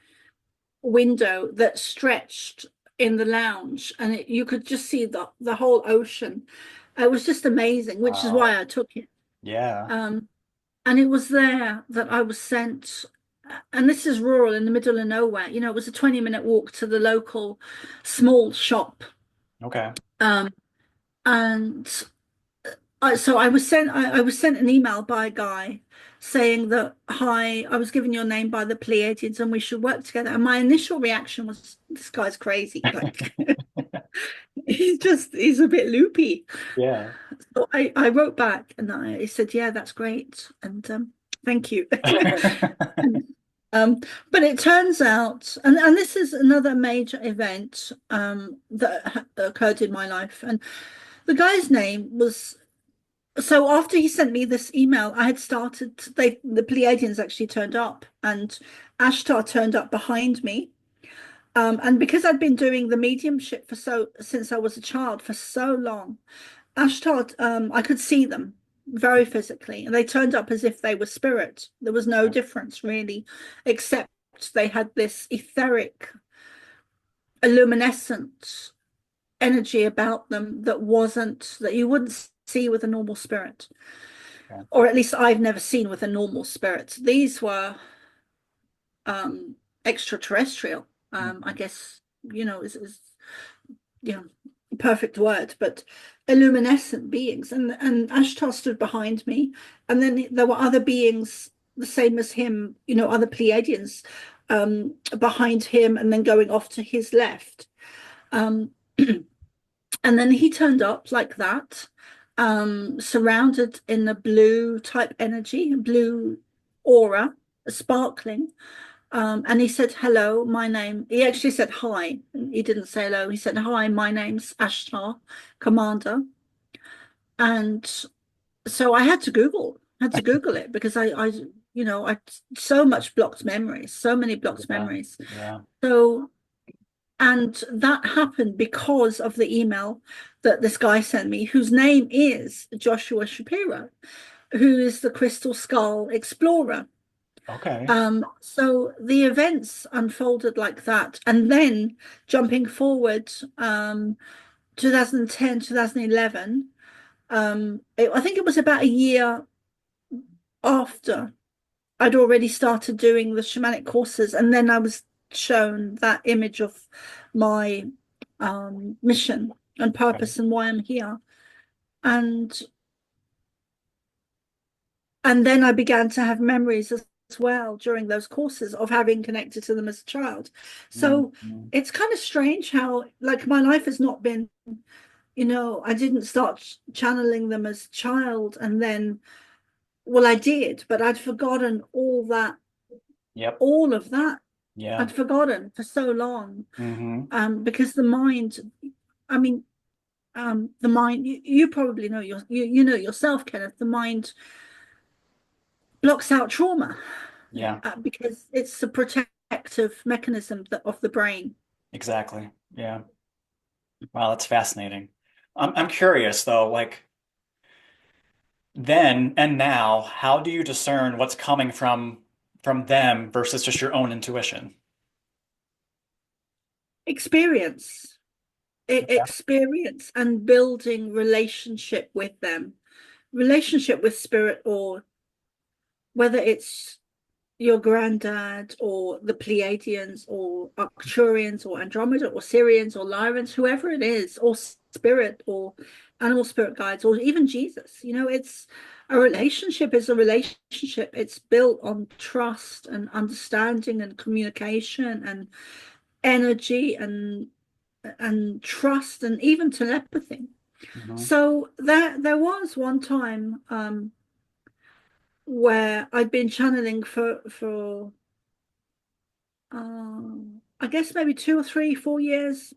window that stretched in the lounge, and you could just see the whole ocean. It was just amazing, which is wow. why I took it. Yeah. Um, and it was there that I was sent. and this is rural in the middle of nowhere. It was a 20-minute walk to the local small shop. Okay. Um, and so I was sent an email by a guy saying that, hi, I was given your name by the Pleiadians and we should work together. And my initial reaction was, this guy's crazy. Like, he's a bit loopy. Yeah. So I wrote back and I said, yeah, that's great. And thank you. And, but it turns out, and this is another major event that occurred in my life. And the guy's name was, so after he sent me this email, I had started, the Pleiadians actually turned up and Ashtar turned up behind me. And because I'd been doing the mediumship since I was a child for so long, Ashtar, I could see them very physically, and they turned up as if they were spirit. There was no difference really, except they had this etheric, luminescent energy about them that you wouldn't see with a normal spirit, Yeah. or at least I've never seen with a normal spirit. These were extraterrestrial. I Mhm. guess is you know perfect word, but luminescent beings. And Ashtar stood behind me, and then there were other beings the same as him, other Pleiadians behind him, and then going off to his left. Um, and then he turned up like that, surrounded in a blue type energy, blue aura, sparkling. And he said, hello, he actually said hi. He didn't say hello. He said, hi, my name's Ashtar, Commander. And so I had to Google it because I so much blocked memories, so many blocked Yeah. memories. Yeah. So, and that happened because of the email that this guy sent me, whose name is Joshua Shapiro, who is the Crystal Skull Explorer. Okay. So the events unfolded like that. And then jumping forward, 2010, 2011, I think it was about a year after I'd already started doing the shamanic courses. And then I was shown that image of my mission and Okay. purpose and why I'm here. And And then I began to have memories as well during those courses of having connected to them as a child. So Mhm. it's kind of strange how, like, my life has not been, I didn't start channeling them as a child. And then, well, I did, but I'd forgotten Yep. all of that. Yeah. I'd forgotten for so long. Hmm. Because the mind, I mean, the mind, you probably know you know yourself, Kenneth, the mind blocks out trauma Yeah. because it's a protective mechanism of the brain. Exactly. Yeah. Wow, that's fascinating. I'm curious though, like then and now, how do you discern what's coming from them versus just your own intuition? Experience, Okay. experience, and building relationship with them, relationship with spirit, or whether it's your granddad or the Pleiadians or Arcturians or Andromeda or Syrians or Lyrans, whoever it is, or spirit or animal spirit guides or even Jesus. It's a relationship is a relationship. It's built on trust and understanding and communication and energy and trust and even telepathy. Hmm. So there was one time where I'd been channeling for I guess maybe 2 or 3, 4 years.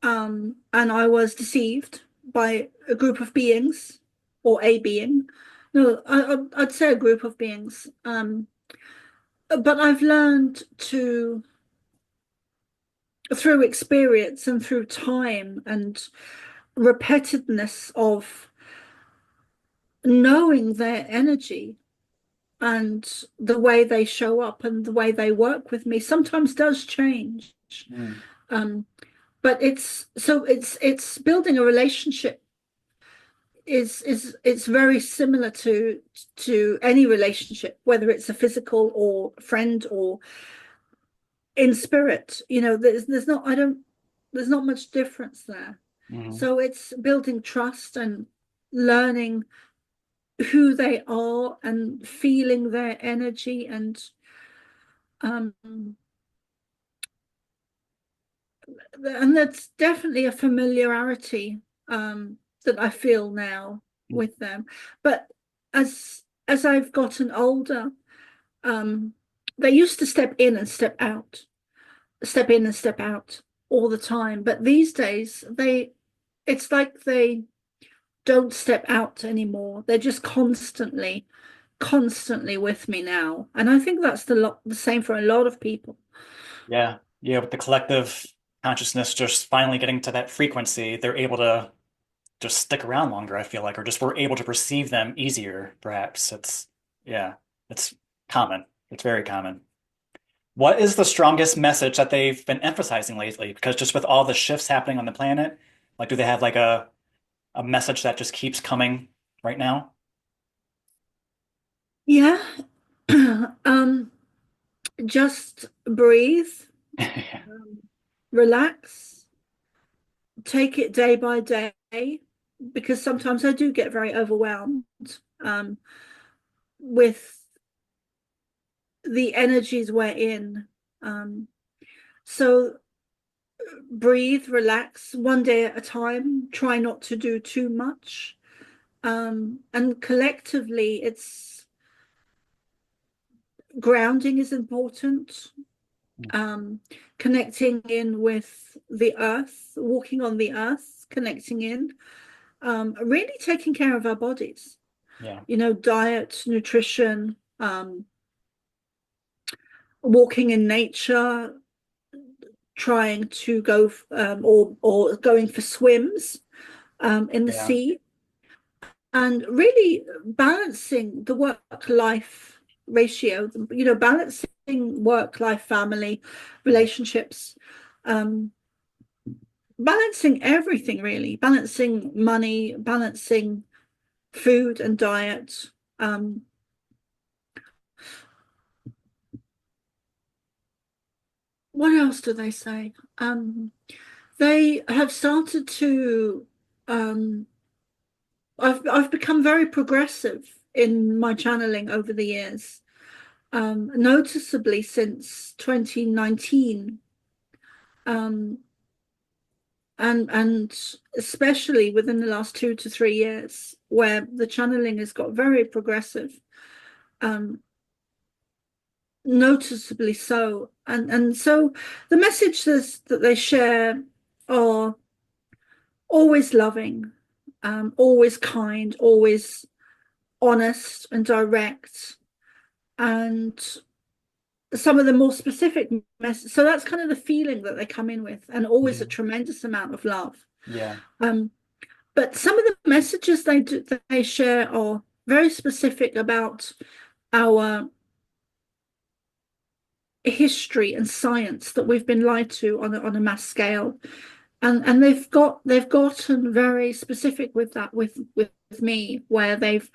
And I was deceived by a group of beings or a being. No, I'd say a group of beings. But I've learned through experience and through time and repetitiveness of knowing their energy and the way they show up and the way they work with me sometimes does change. Mm. Um, but it's building a relationship it's very similar to any relationship, whether it's a physical or friend or in spirit. There's not I don't there's not much difference there. Mhm. So it's building trust and learning who they are and feeling their energy um and that's definitely a familiarity that I feel now with them. But as I've gotten older, um they used to step in and step in and step out all the time. But these days it's like they don't step out anymore. They're just constantly with me now. And I think that's the same for a lot of people. Yeah. Yeah, with the collective consciousness just finally getting to that frequency, they're able to just stick around longer, I feel like, or just we're able to perceive them easier, perhaps. Yeah, it's common. It's very common. What is the strongest message that they've been emphasizing lately? Because just with all the shifts happening on the planet, like, do they have like a message that just keeps coming right now? Yeah. um just breathe, um, relax, take it day by day, because sometimes I do get very overwhelmed um, with the energies we're in. So breathe, relax, one day at a time, try not to do too much. And collectively, it's grounding is important. Um, Connecting in with the earth, walking on the earth, connecting in, really taking care of our bodies, Yeah, diet, nutrition, walking in nature, trying to go or going for swims in the yeah, sea, and really balancing the work-life ratio, balancing work-life, family, relationships, um, balancing everything, really, balancing money, balancing food and diet. What else do they say? They have started to. Um, I've become very progressive in my channeling over the years, noticeably since 2019, um, and especially within the last 2 to 3 years, where the channeling has got very progressive, um, noticeably so. And so the messages that they share are always loving, always kind, always honest and direct, and some of the more specific messages. So that's kind of the feeling that they come in with, and always a mhm, tremendous amount of love. yeah, Um, but some of the messages that they share are very specific about our history and science that we've been lied to on a mass scale, and they've gotten very specific with that with me, where they've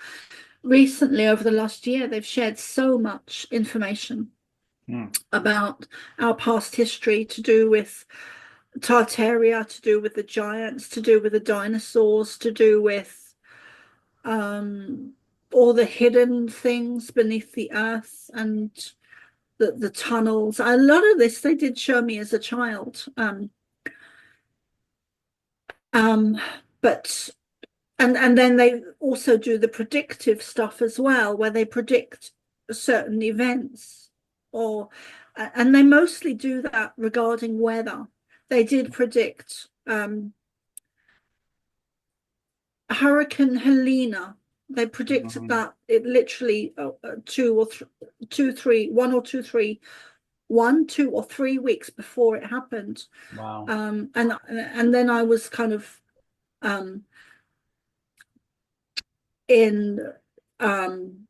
recently, over the last year, they've shared so much information mm, about our past history, to do with Tartaria, to do with the giants, to do with the dinosaurs, to do with um, all the hidden things beneath the earth, and the tunnels. A lot of this they did show me as a child. Um, but and then they also do the predictive stuff as well, where they predict certain events, or and they mostly do that regarding weather. They did predict Hurricane Helena. They predicted mhm. that it literally 1, 2 or 3 weeks before it happened. Wow. And then I was kind of um, in um,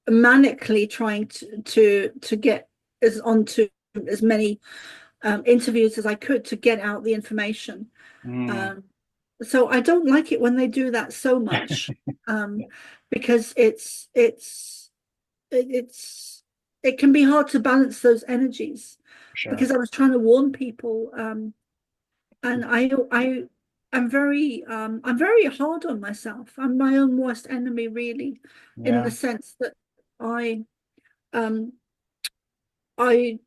manically trying to get as onto as many interviews as I could to get out the information. Mm, Um, So I don't like it when they do that so much, because it's it can be hard to balance those energies. Sure. Because I was trying to warn people, and I'm very hard on myself. I'm my own worst enemy, really, in the Yeah. sense that I um I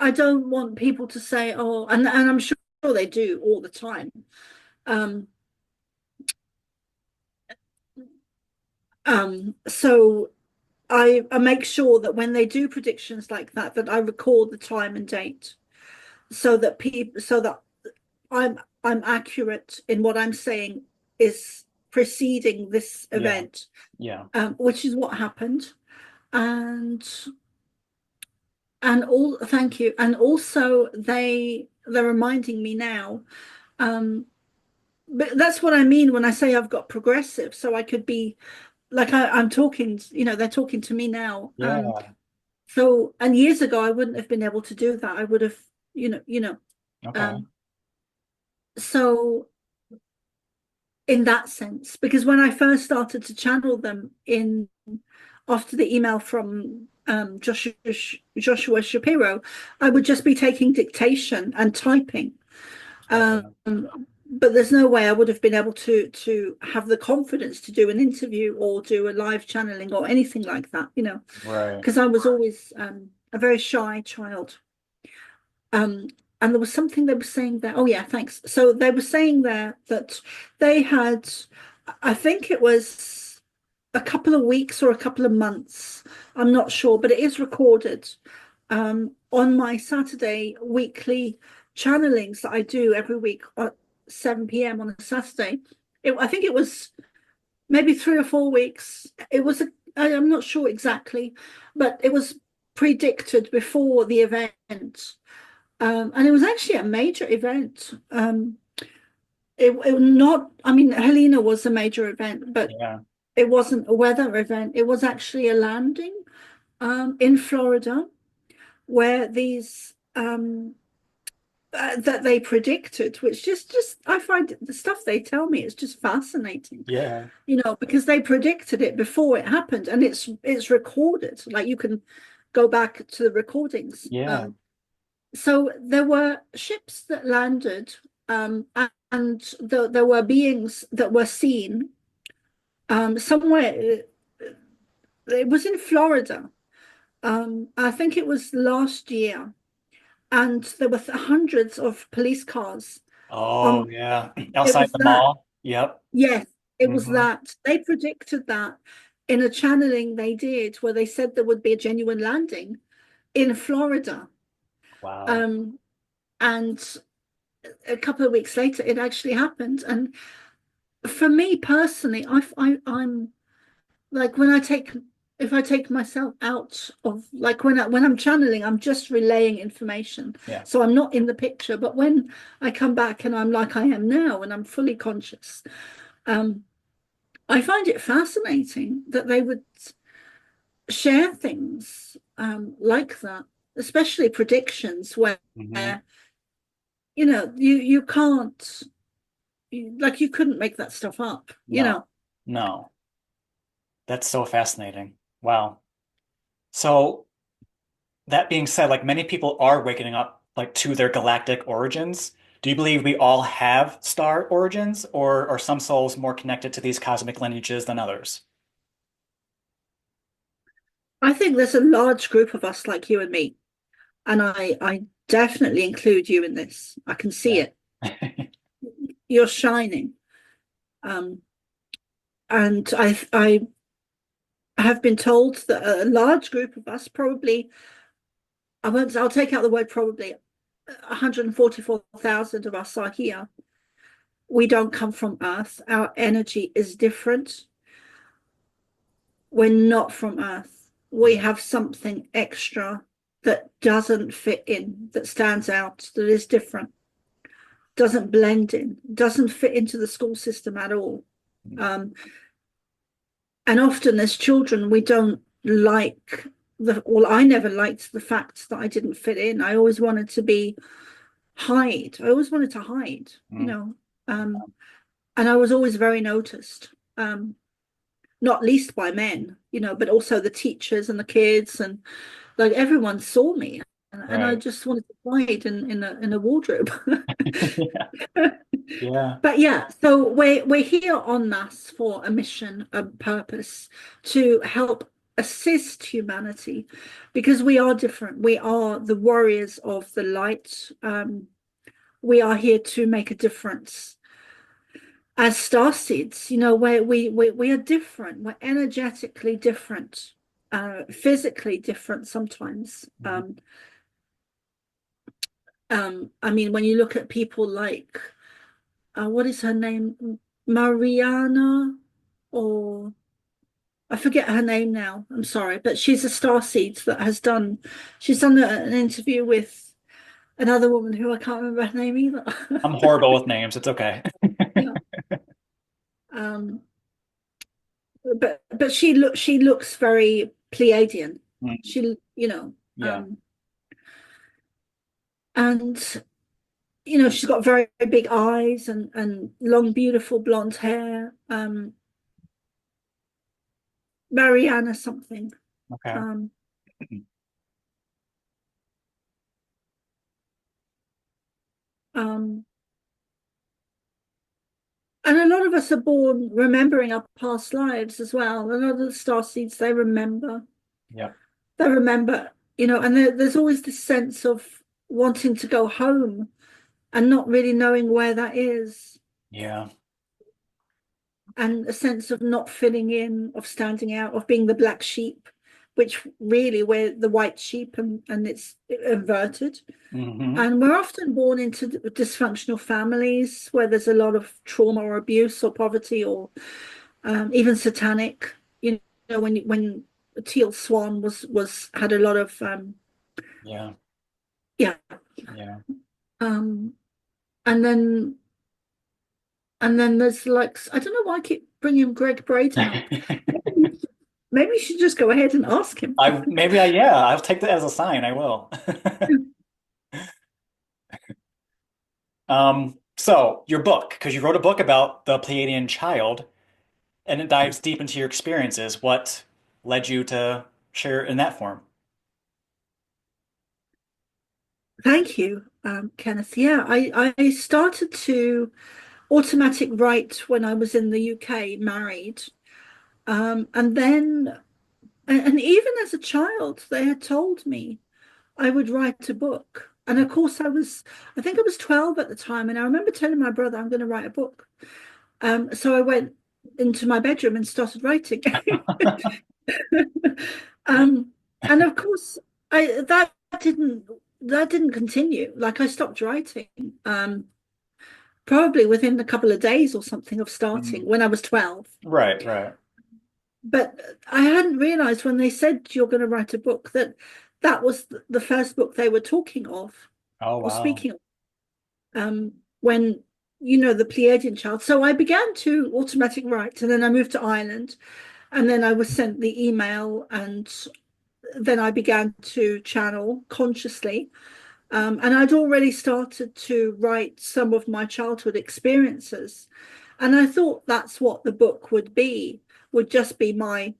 I don't want people to say, oh, and I'm sure they do all the time. Um, so I make sure that when they do predictions like that, that I record the time and date so that I'm accurate in what I'm saying is preceding this Yeah. event, Yeah. which is what happened. And and all thank you. And also they're reminding me now. Um, but that's what I mean when I say I've got progressive. So I could be like I'm talking, they're talking to me now. Yeah. So and years ago I wouldn't have been able to do that. I would have, you know. Okay. Um, so in that sense, because when I first started to channel them in after the email from Joshua Shapiro, I would just be taking dictation and typing. Um, Okay. but there's no way I would have been able to have the confidence to do an interview or do a live channeling or anything like that, Right. because I was always a very shy child. Um, and there was something they were saying there. Oh yeah, thanks. So they were saying there that they had, I think it was a couple of weeks or a couple of months. I'm not sure, but it is recorded on my Saturday weekly channelings that I do every week at 7 p.m. on a Saturday. I think it was maybe 3 or 4 weeks. I'm not sure exactly, but it was predicted before the event. And it was actually a major event. It not, I mean, Helena was a major event, but Yeah. it wasn't a weather event. It was actually a landing in Florida where these that they predicted, which just I find the stuff they tell me is just fascinating, Yeah. because they predicted it before it happened, and it's recorded. Like you can go back to the recordings. Yeah. So there were ships that landed, and there were beings that were seen somewhere. It was in Florida. I think it was last year, and there were hundreds of police cars. Oh, Um, yeah. it Outside was the that. mall. Yep. Yes, it was Hmm. that. They predicted that in a channeling they did, where they said there would be a genuine landing in Florida. Wow. Um, and a couple of weeks later, it actually happened. And for me personally, I'm like when I take if I take myself out of like when I'm channeling, I'm just relaying information. Yeah. So I'm not in the picture. But when I come back and I'm like I am now and I'm fully conscious, um, I find it fascinating that they would share things like that, especially predictions where Hmm. you can't like you couldn't make that stuff up. No. No. That's so fascinating. Wow. So that being said, like many people are waking up like to their galactic origins. Do you believe we all have star origins, or are some souls more connected to these cosmic lineages than others? I think there's a large group of us like you and me, and I definitely include you in this. I can see Yeah. it. You're shining. Um, and I have been told that a large group of us, probably, I'll take out the word probably, 144,000 of us are here. We don't come from Earth. Our energy is different. We're not from Earth. We have something extra that doesn't fit in, that stands out, that is different, doesn't blend in, doesn't fit into the school system at all. Um, and often as children, we don't like well, I never liked the fact that I didn't fit in. I always wanted to be hide. I always wanted to hide, Mm. um, and I was always very noticed, not least by men, but also the teachers and the kids, and like everyone saw me, and I Right. just wanted to hide in a wardrobe. Yeah. Yeah. But yeah, so we're here en masse for a mission, a purpose to help assist humanity because we are different. We are the warriors of the light. We are here to make a difference as starseeds. We are different. We're energetically different, physically different sometimes. Mhm. I mean, when you look at people like what is her name? Mariana, or I forget her name now. I'm sorry, but she's a starseed that she's done an interview with another woman who I can't remember her name either. I'm horrible with names. It's okay. Yeah. Um, but she looks very Pleiadian. Mm. She, Yeah. and she's got very, very big eyes and long, beautiful blonde hair. Mariana something. Okay. Um, um, And a lot of us are born remembering our past lives as well. A lot of the star seeds, they remember. Yep. They remember, and there's always this sense of wanting to go home and not really knowing where that is, Yeah. and a sense of not fitting in, of standing out, of being the black sheep, which really we're the white sheep and it's inverted. Hmm. And we're often born into dysfunctional families where there's a lot of trauma or abuse or poverty or even satanic. When Teal Swan was had a lot of Yeah. yeah, Yeah. um, and then there's like I don't know why I keep bringing Greg Braden up. Maybe you should just go ahead and ask him. Yeah, I'll take that as a sign. I will. So your book, because you wrote a book about the Pleiadian child, and it dives deep into your experiences. What led you to share in that form? Thank you, Kenneth. Yeah, I started to automatic write when I was in the UK, married, and then and even as a child, they had told me I would write a book. And of course, I think I was 12 at the time. And I remember telling my brother, I'm going to write a book. So I went into my bedroom and started writing. um, and of course, I that didn't continue. Like I stopped writing, probably within a couple of days or something of starting Mhm. when I was 12. Right, right. But I hadn't realized when they said you're going to write a book that that was the first book they were talking of Oh, or wow. speaking of, when the Pleiadian child. So I began to automatic write, and then I moved to Ireland, and then I was sent the email, and then I began to channel consciously. And I'd already started to write some of my childhood experiences. And I thought that's what the book would just be my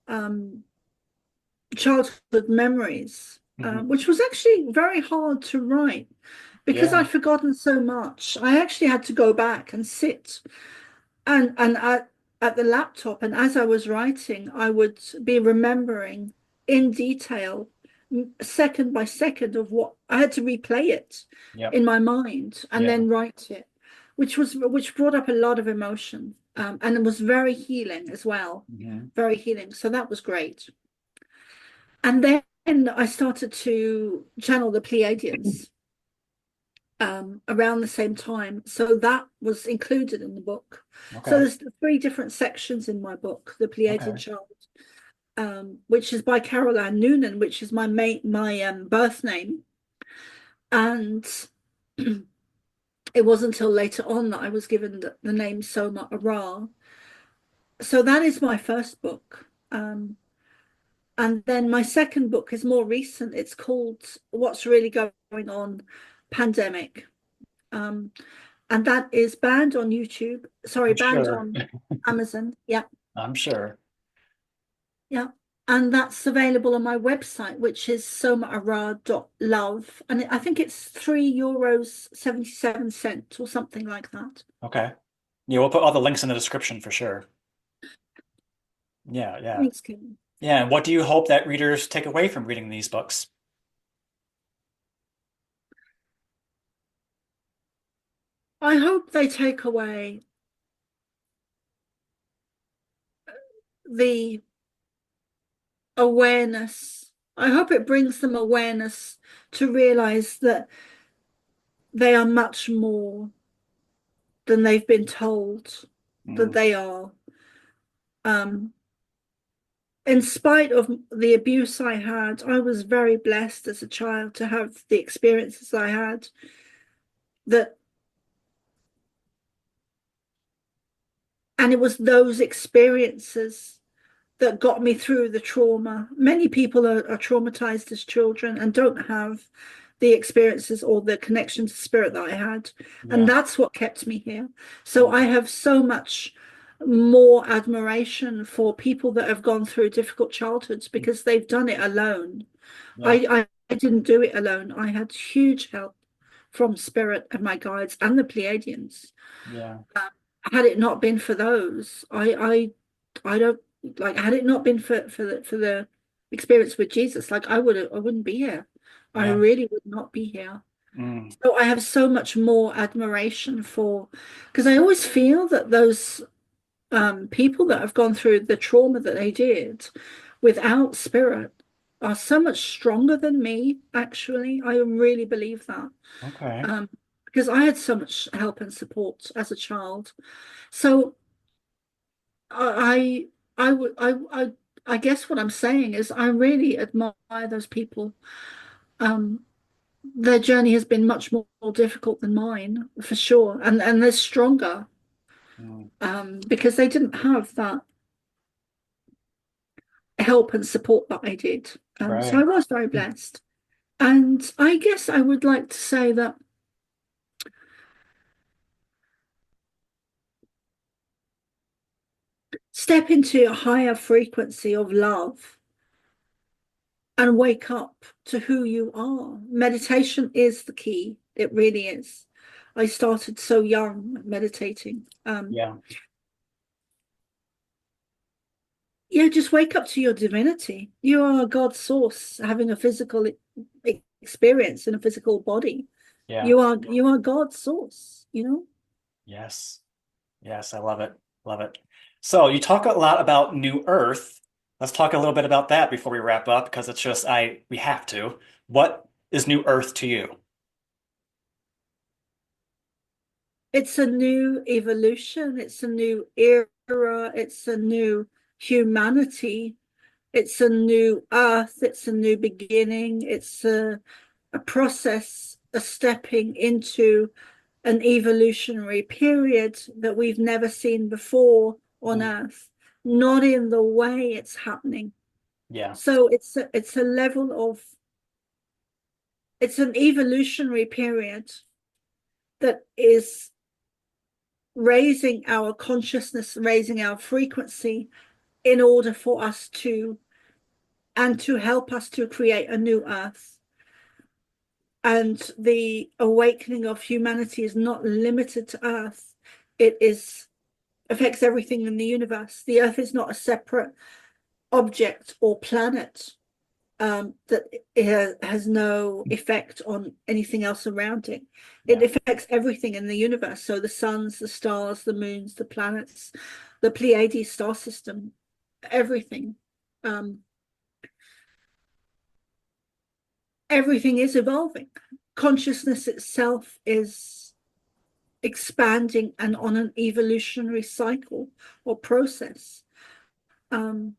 um, childhood memories, Hmm. which was actually very hard to write because Yeah. I'd forgotten so much. I actually had to go back and sit and at the laptop, and as I was writing, I would be remembering in detail, second by second, of what I had to replay it Yep. in my mind and Yeah. then write it, which brought up a lot of emotion, and it was very healing as well, Hmm. very healing. So that was great. And then I started to channel the Pleiadians around the same time. So that was included in the book. So Okay. there's three different sections in my book, The Pleiadian Okay. Child, which is by Carol Ann Noonan, which is my birth name. And it wasn't until later on that I was given the name Soma ARah. So that is my first book. And then my second book is more recent. It's called What's Really Going On pandemic. Um, and that is banned on YouTube. Sorry, I'm banned sure. on Amazon. Yeah, I'm sure. yeah. And that's available on my website, which is somaarah.love. And I think it's €3 77 cents or something like that. Okay. Yeah, we'll put all the links in the description for sure. Yeah, yeah. Thanks, Kim. Yeah, and what do you hope that readers take away from reading these books? I hope they take away the awareness. I hope it brings them awareness to realize that they are much more than they've been told that Mm, they are. Um, in spite of the abuse I had, I was very blessed as a child to have the experiences I had. That, and it was those experiences that got me through the trauma. Many people are traumatized as children and don't have the experiences or the connection to spirit that I had. And yeah. that's what kept me here. So I Mm, have so much more admiration for people that have gone through difficult childhoods because they've done it alone. yeah. I didn't do it alone. I had huge help from spirit and my guides and the Pleiadians. Yeah. Had it not been for those, I don't like. Had it not been for the experience with Jesus, like I wouldn't be here. I Yeah. really would not be here. Mm, So I have so much more admiration for, because I always feel that those people that have gone through the trauma that they did without spirit are so much stronger than me. Actually, I really believe that. okay. Um, because I had so much help and support as a child. So I I would I guess what I'm saying is I really admire those people. Um, their journey has been much more difficult than mine, for sure, and they're stronger Mm, because they didn't have that help and support that I did. So I right. was very blessed. And I guess I would like to say that step into a higher frequency of love and wake up to who you are. Meditation is the key. It really is. I started so young meditating. Yeah. Yeah, just wake up to your divinity. You are God's source, having a physical experience in a physical body. Yeah. You are God's source, you know? Yes. Yes, I love it. Love it. So you talk a lot about New Earth. Let's talk a little bit about that before we wrap up, because it's just we have to. What is New Earth to you? It's a new evolution, it's a new era, it's a new humanity, it's a new earth, it's a new beginning, it's a process, a stepping into an evolutionary period that we've never seen before on Mm, earth, not in the way it's happening. yeah. So it's a level of, it's an evolutionary period that is raising our consciousness, raising our frequency in order for us to, and to help us to create a new earth. And the awakening of humanity is not limited to earth. It is affects everything in the universe. The earth is not a separate object or planet that it has no effect on anything else around it. It Yeah. affects everything in the universe. So the suns, the stars, the moons, the planets, the Pleiadian star system, everything. Um, everything is evolving. Consciousness itself is expanding and on an evolutionary cycle or process. Um,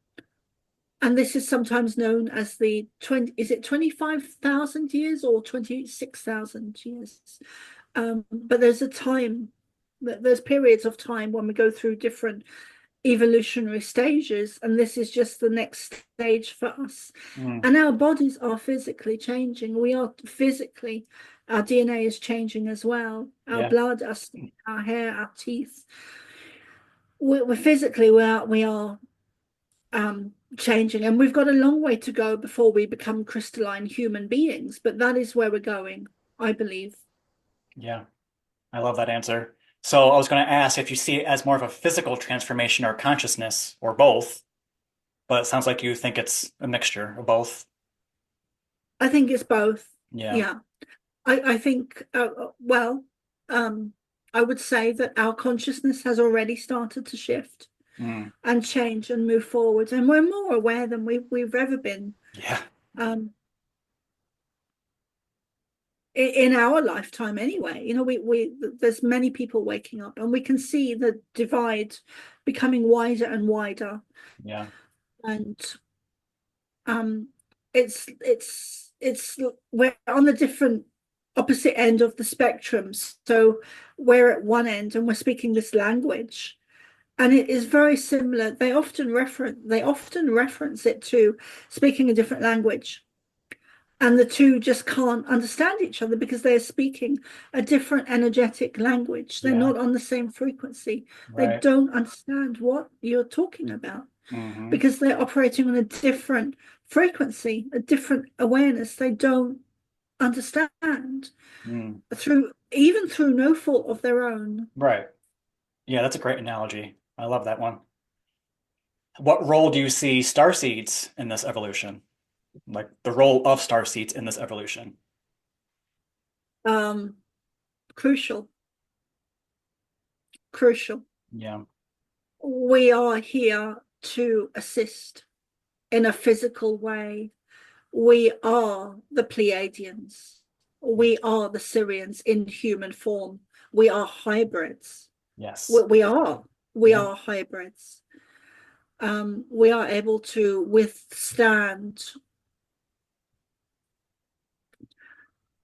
and this is sometimes known as the 20, is it 25,000 years or 26,000 years? But there's a time, there's periods of time when we go through different evolutionary stages, and this is just the next stage for us. Mm, And our bodies are physically changing. We are physically, our DNA is changing as well. Our yeah. blood, our skin, our hair, our teeth. We're physically we are changing, and we've got a long way to go before we become crystalline human beings. But that is where we're going, I believe. Yeah. I love that answer. So I was going to ask if you see it as more of a physical transformation or consciousness or both, but it sounds like you think it's a mixture of both. I think it's both. Yeah. Yeah. I think, well, um, I would say that our consciousness has already started to shift Mm, and change and move forward, and we're more aware than we've ever been yeah. um, in our lifetime. Anyway, we there's many people waking up, and we can see the divide becoming wider and wider, Yeah. and um, it's we're on the different opposite end of the spectrum. So we're at one end and we're speaking this language, and it is very similar. They often reference it to speaking a different language, and the two just can't understand each other because they're speaking a different energetic language. They're Yeah. not on the same frequency. They Right. don't understand what you're talking about Hmm. because they're operating on a different frequency, a different awareness. They don't understand Mm. through no fault of their own. Right. Yeah, that's a great analogy. I love that one. What role do you see starseeds in this evolution? Like the role of starseeds in this evolution? Um, crucial, crucial. Yeah. We are here to assist in a physical way. We are the Pleiadians. We are the Syrians in human form. We are hybrids. We, Yes. we are. We Yeah. are hybrids. We are able to withstand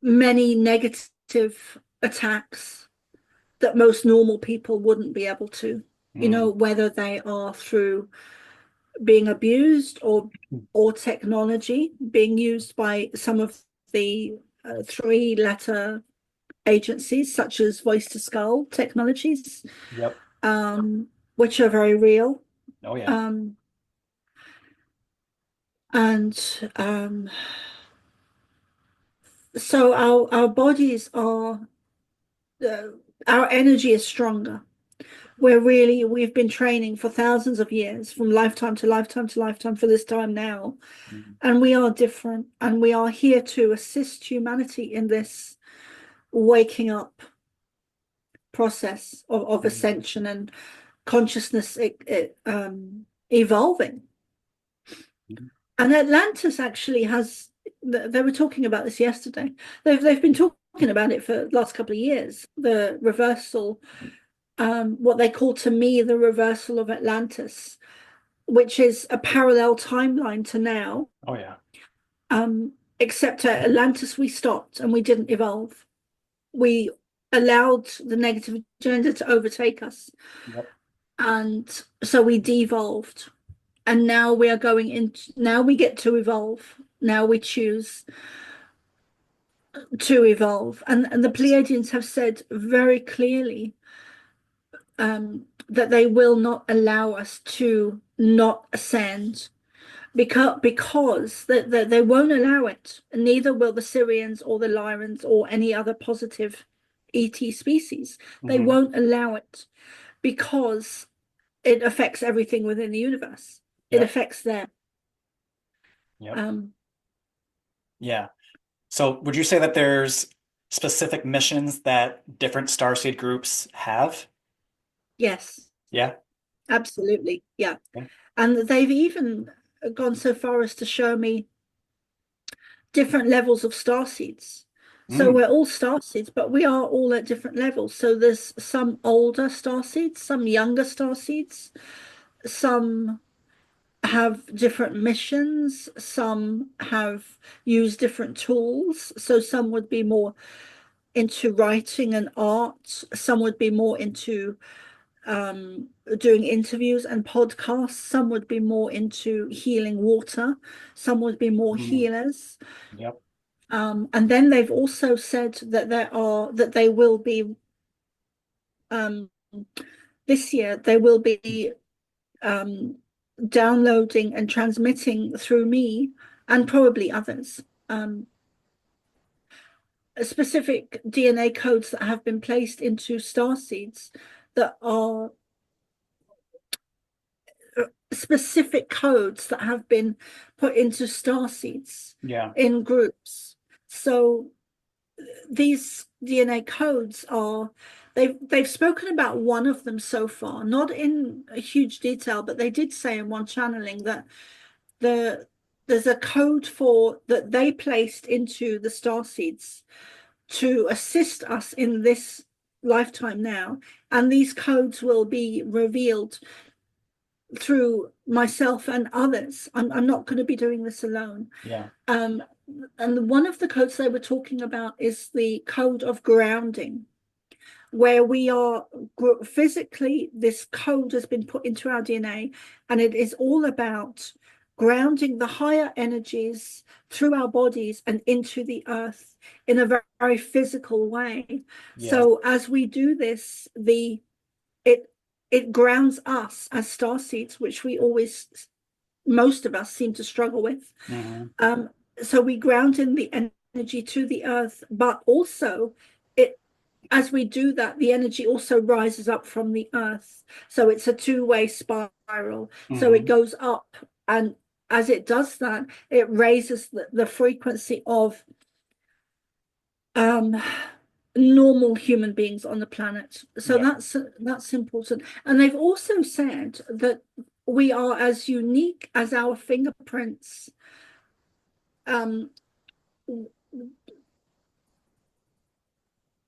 many negative attacks that most normal people wouldn't be able to, Mm. whether they are through being abused or technology being used by some of the three-letter agencies such as voice to skull technologies, Yep. um, which are very real. Oh yeah. Um, and so our bodies are uh, our energy is stronger. We've been training for thousands of years, from lifetime to lifetime to lifetime for this time now. Mm. And we are different, and we are here to assist humanity in this waking up process of Mm. ascension and consciousness evolving. And Atlantis actually has, they were talking about this yesterday. They've been talking about it for the last couple of years, the reversal, what they call to me the reversal of Atlantis, which is a parallel timeline to now. Oh yeah. Except at Atlantis, we stopped and we didn't evolve. We allowed the negative agenda to overtake us. Yep. And so we devolved. And now we are going into, now we get to evolve. Now we choose to evolve. And the Pleiadians have said very clearly that they will not allow us to not ascend because they won't allow it. And neither will the Syrians or the Lyrans or any other positive ET species. They Hmm. won't allow it because it affects everything within the universe. It Yep. affects them. Yep. Um, Yeah. So would you say that there's specific missions that different starseed groups have? yes, Yeah. absolutely. Yeah. Yeah. And they've even gone so far as to show me different levels of star seeds. So Mm. we're all star seeds, but we are all at different levels. So there's some older star seeds, some younger star seeds, some have different missions, some have used different tools. So some would be more into writing and art, some would be more into doing interviews and podcasts. Some would be more into healing water. Some would be more Mm, healers. yep. And then they've also said that they will be um, this year they will be um, downloading and transmitting through me and probably others specific DNA codes that have been placed into star seeds that are specific codes that have been put into star seeds Yeah. in groups. So these DNA codes are they've spoken about one of them so far, not in a huge detail, but they did say in one channeling that the there's a code for that they placed into the star seeds to assist us in this lifetime now, and these codes will be revealed through myself and others. I'm not going to be doing this alone. Yeah. Um, and one of the codes they were talking about is the code of grounding, where we are physically, this code has been put into our DNA, and it is all about grounding the higher energies through our bodies and into the earth in a very, very physical way. Yeah. So as we do this, it it grounds us as star seeds, which we always, most of us seem to struggle with. Hmm. Um, so we ground in the energy to the earth, but also it, as we do that, the energy also rises up from the earth. So it's a two-way spiral. So it Hmm. goes up, and as it does that, it raises the frequency of um normal human beings on the planet. So Yeah. that's important. And they've also said that we are as unique as our fingerprints. Um,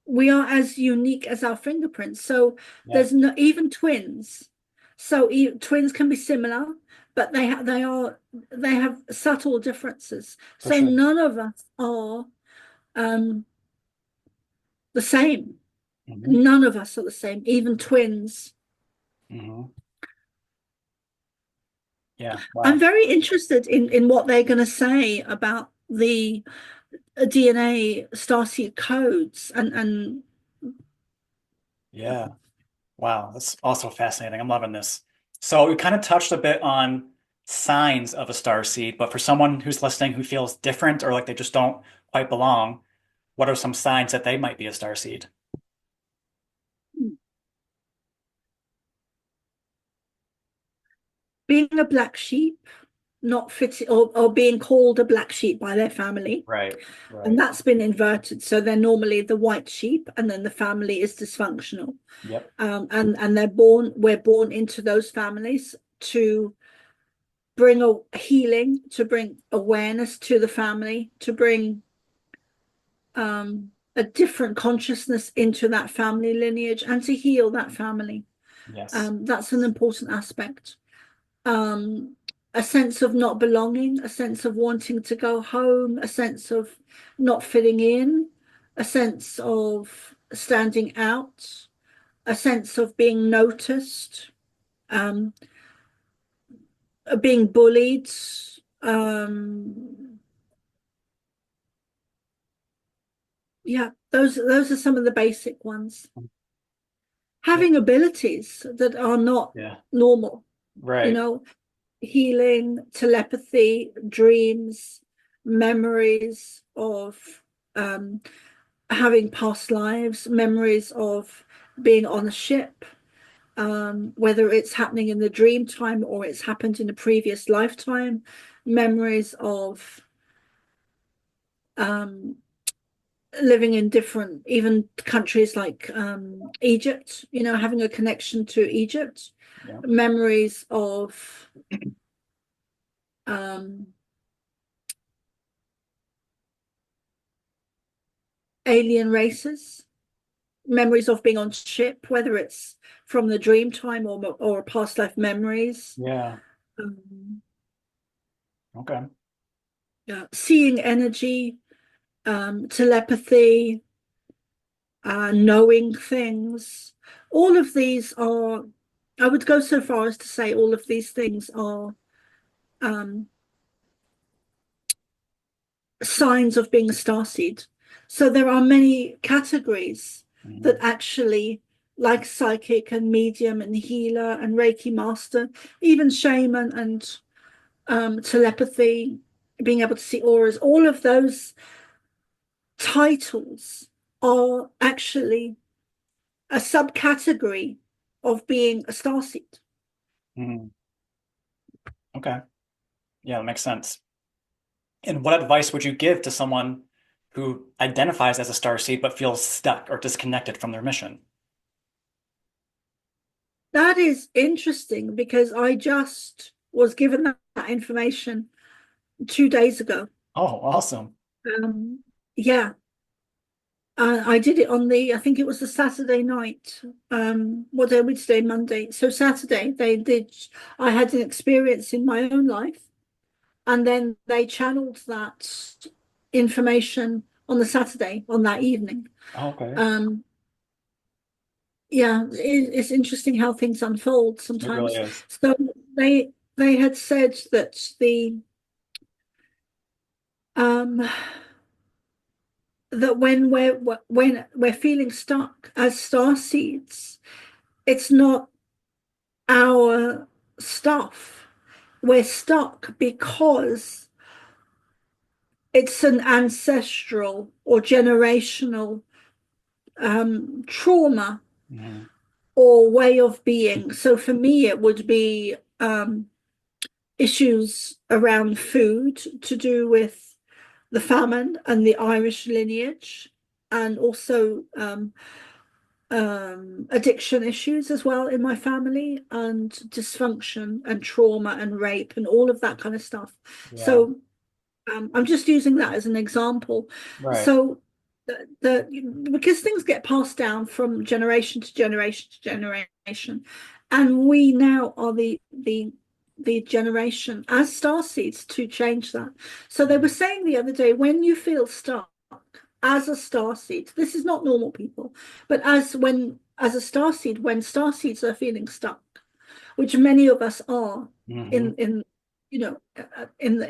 we are as unique as our fingerprints. So Yeah. there's no even twins. So twins can be similar, but they have subtle differences. For So sure. none of us are um, the same. Hmm. None of us are the same, even twins. Hmm. Yeah. I'm Wow. very interested in what they're going to say about the DNA starseed codes and Yeah. Wow. That's also fascinating. I'm loving this. So we kind of touched a bit on signs of a star seed, but for someone who's listening who feels different or like they just don't quite belong, what are some signs that they might be a star seed? being a black sheep, not fitting or being called a black sheep by their family. Right. And Right. that's been inverted. So they're normally the white sheep, and then the family is dysfunctional. Yep. And we're born into those families to bring a healing, to bring awareness to the family, to bring a different consciousness into that family lineage and to heal that family. Yes. That's an important aspect. Um, a sense of not belonging, a sense of wanting to go home, a sense of not fitting in, a sense of standing out, a sense of being noticed, um, being bullied. Um, yeah, those are some of the basic ones. Yeah. Having abilities that are not Yeah. normal, you Right. know, healing, telepathy, dreams, memories of um, having past lives, memories of being on a ship, whether it's happening in the dream time or it's happened in a previous lifetime, memories of um, living in different, even countries like Egypt, having a connection to Egypt, Yeah. memories of um, alien races, memories of being on ship, whether it's from the dream time or past life memories, Yeah. um, Okay. seeing energy, telepathy, knowing things. all of these are, I would go so far as to say all of these things are um, signs of being a starseed. So there are many categories that Mhm. actually, like psychic and medium and healer and Reiki master, even shaman and telepathy, being able to see auras, all of those titles are actually a subcategory of being a starseed. Mhm. Okay. Yeah, that makes sense. And what advice would you give to someone who identifies as a starseed but feels stuck or disconnected from their mission? That is interesting because I just was given that information 2 days ago. Oh, awesome. Yeah, I did it on I think it was the Saturday night. What day are we today? Monday. So Saturday, I had an experience in my own life, and then they channeled that information on the Saturday, on that evening. Okay. Um, yeah, it's interesting how things unfold It really sometimes. is. So they had said that um when we're feeling stuck as star seeds, it's not our stuff. We're stuck because it's an ancestral or generational trauma Mhm. or way of being. So for me, it would be issues around food to do with the famine and the Irish lineage, and also addiction issues as well in my family, and dysfunction and trauma and rape and all of that kind of stuff. Yeah. So I'm just using that as an example. Right. So because things get passed down from generation to generation to generation, and we now are the generation as star seeds to change that. So they were Mhm. saying the other day, when you feel stuck as a star seed, this is not normal people, but as a star seed, when star seeds are feeling stuck, which many of us are Mhm. in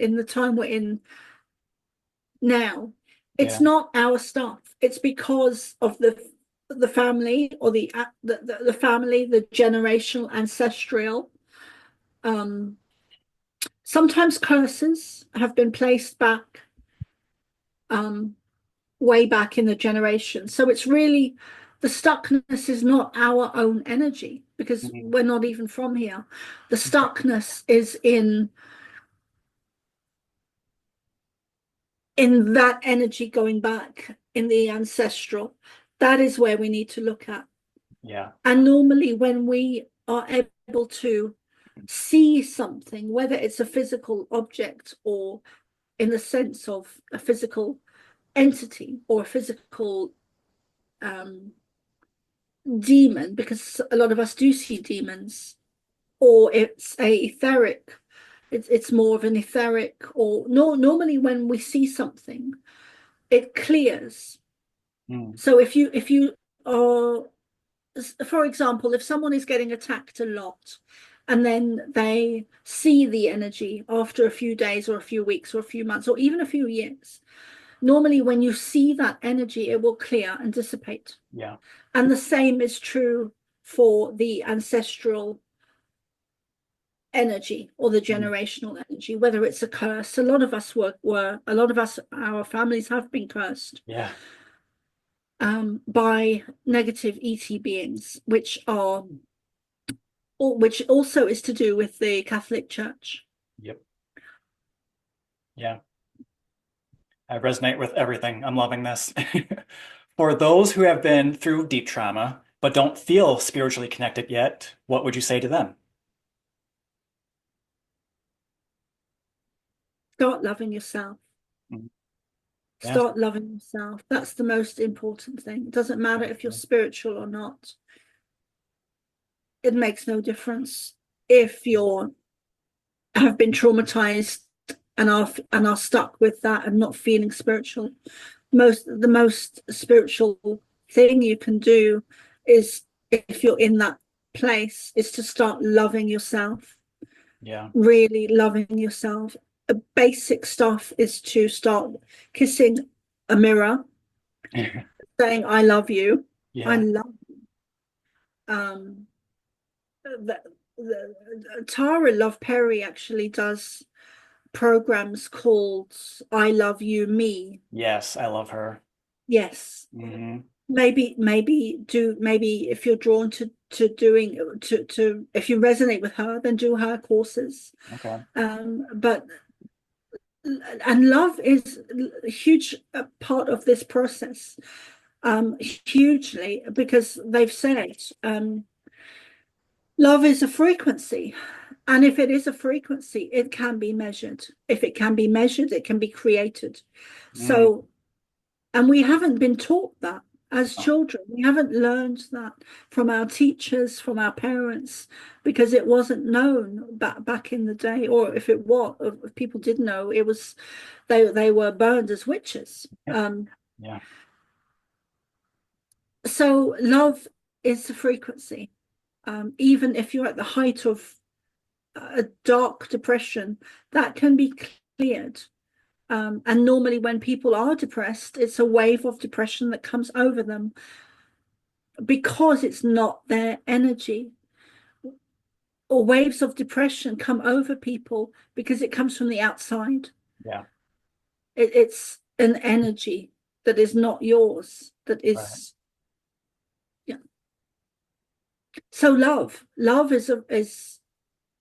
in the time we're in now, it's Yeah. not our stuff. It's because of the family, or the family, the generational ancestral. Um, Sometimes curses have been placed back, um, way back in the generation. So it's really, the stuckness is not our own energy because Mhm. we're not even from here. The Okay. stuckness is in that energy going back in the ancestral. That is where we need to look at. Yeah. And normally, when we are able to see something, whether it's a physical object or in the sense of a physical entity or a physical um, demon, because a lot of us do see demons, or it's a etheric, it's more of an etheric, or no, normally when we see something, it clears. Mm. So if you are, for example, if someone is getting attacked a lot and then they see the energy after a few days or a few weeks or a few months or even a few years, normally when you see that energy, it will clear and dissipate. Yeah. And the same is true for the ancestral energy or the Mm. generational energy, whether it's a curse. A lot of us a lot of us, our families have been cursed Yeah. by negative ET beings, which also is to do with the Catholic Church. Yep. Yeah. I resonate with everything. I'm loving this. For those who have been through deep trauma but don't feel spiritually connected yet, what would you say to them? Start loving yourself. Mm. Yeah. Start loving yourself. That's the most important thing. It doesn't matter if you're spiritual or not. It makes no difference if you have been traumatized and are stuck with that and not feeling spiritual. The most spiritual thing you can do is if you're in that place, is to start loving yourself, Yeah. really loving yourself. Basic stuff is to start kissing a mirror, saying, I love you. I Yeah. love um Tara Love Perry actually does programs called I Love You Me. Yes, I love her. Yes. Hmm. Maybe if you're drawn to doing to if you resonate with her, then do her courses. Okay. But and love is a huge part of this process, hugely, because they've said love is a frequency. And if it is a frequency, it can be measured. If it can be measured, it can be created. Mm. So, and we haven't been taught that as Oh, children. We haven't learned that from our teachers, from our parents, because it wasn't known back in the day. Or if it was, if people did know, it was they were burned as witches. yeah. So love is a frequency. Even if you're at the height of a dark depression, that can be cleared. And normally, when people are depressed, it's a wave of depression that comes over them because it's not their energy. Or waves of depression come over people because it comes from the outside. Yeah. It's an energy that is not yours, that Right. is, yeah. So love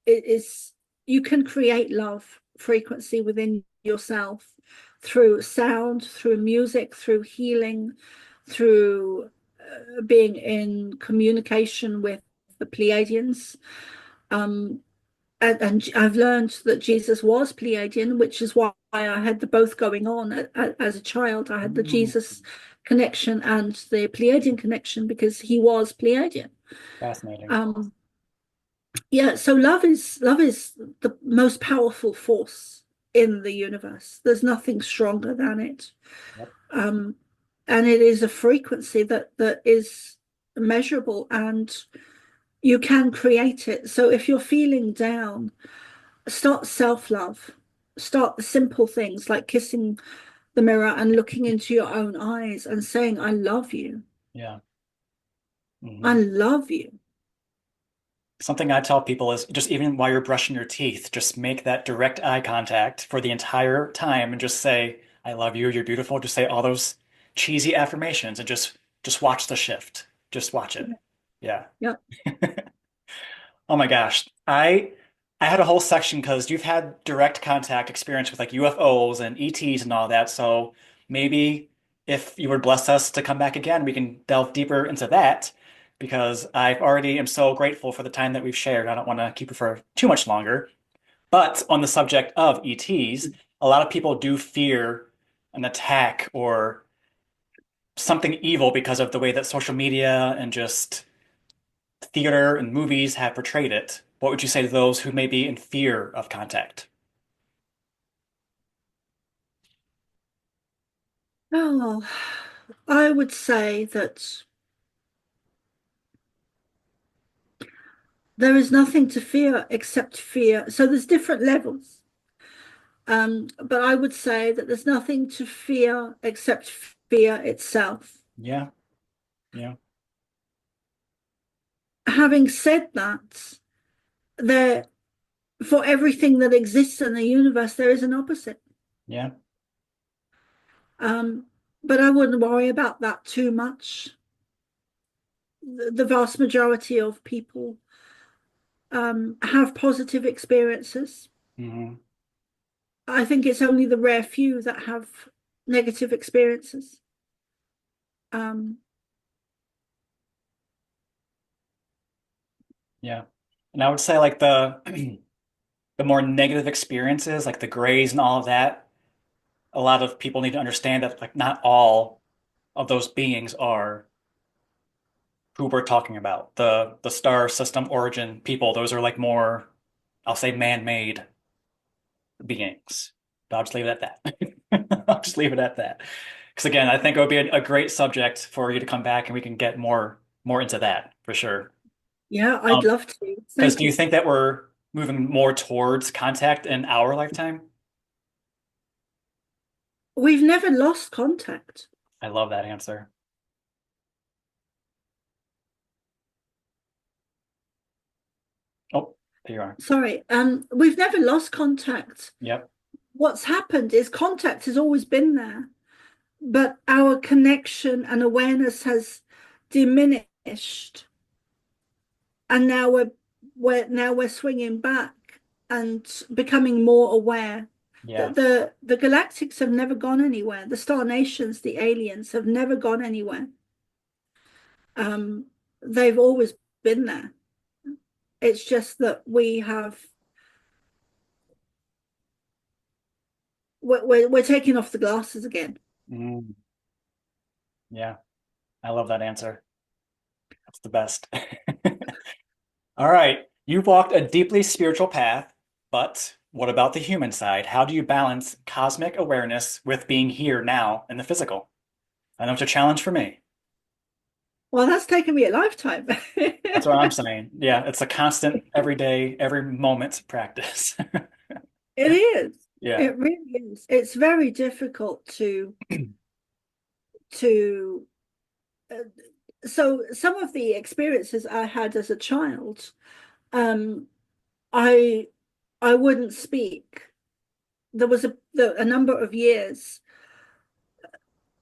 is you can create love frequency within yourself through sound, through music, through healing, through being in communication with the Pleiadians. Um, and I've learned that Jesus was Pleiadian, which is why I had the both going on as a child. I had the Mm. Jesus connection and the Pleiadian connection because he was Pleiadian. Fascinating. Um, yeah, so love is the most powerful force in the universe. There's nothing stronger than it. Yep. Um, and it is a frequency that is measurable and you can create it. So if you're feeling down, start self-love. Start the simple things like kissing the mirror and looking into your own eyes and saying, I love you. Yeah. I Hmm. love you. Something I tell people is just even while you're brushing your teeth, just make that direct eye contact for the entire time and just say, I love you, you're beautiful. Just say all those cheesy affirmations and just watch the shift. Just watch it. Yeah. Yeah. Oh my gosh. I had a whole section because you've had direct contact experience with like UFOs and ETs and all that. So maybe if you would bless us to come back again, we can delve deeper into that because I already am so grateful for the time that we've shared. I don't want to keep it for too much longer. But on the subject of ETs, a lot of people do fear an attack or something evil because of the way that social media and just theater and movies have portrayed it. What would you say to those who may be in fear of contact? Oh, I would say that there is nothing to fear except fear. So there's different levels. But I would say that there's nothing to fear except fear itself. Yeah, yeah, Having said that, there for everything that exists in the universe, there is an opposite. yeah. Um, but I wouldn't worry about that too much. The vast majority of people have positive experiences. Hmm. I think it's only the rare few that have negative experiences. Um, Yeah. And I would say like the the more negative experiences, like the grays and all of that, a lot of people need to understand that like not all of those beings are who we're talking about. The star system origin people, those are like more, I'll say man-made beings. But I'll just leave it at that. I'll just leave it at that. Because again, I think it would be a great subject for you to come back and we can get more into that for sure. Yeah, I'd Um, love to. because Thank do you you. think that we're moving more towards contact in our lifetime? We've never lost contact. I love that answer. Oh, there you are. Sorry, we've never lost contact. Yep. What's happened is contact has always been there, but our connection and awareness has diminished, and now we're swinging back and becoming more aware. Yeah. The galactics have never gone anywhere. The star nations, the aliens, have never gone anywhere. Um, they've always been there. It's just that we're taking off the glasses again. Mm, yeah. I love that answer. That's the best. All right. You've walked a deeply spiritual path, but what about the human side? How do you balance cosmic awareness with being here now in the physical? I know it's a challenge for me. Well, that's taken me a lifetime. That's what I'm saying. Yeah, it's a constant, every day, every moment practice. It is. Yeah. It really is. It's very difficult to so some of the experiences I had as a child, um, I I wouldn't speak. There was a number of years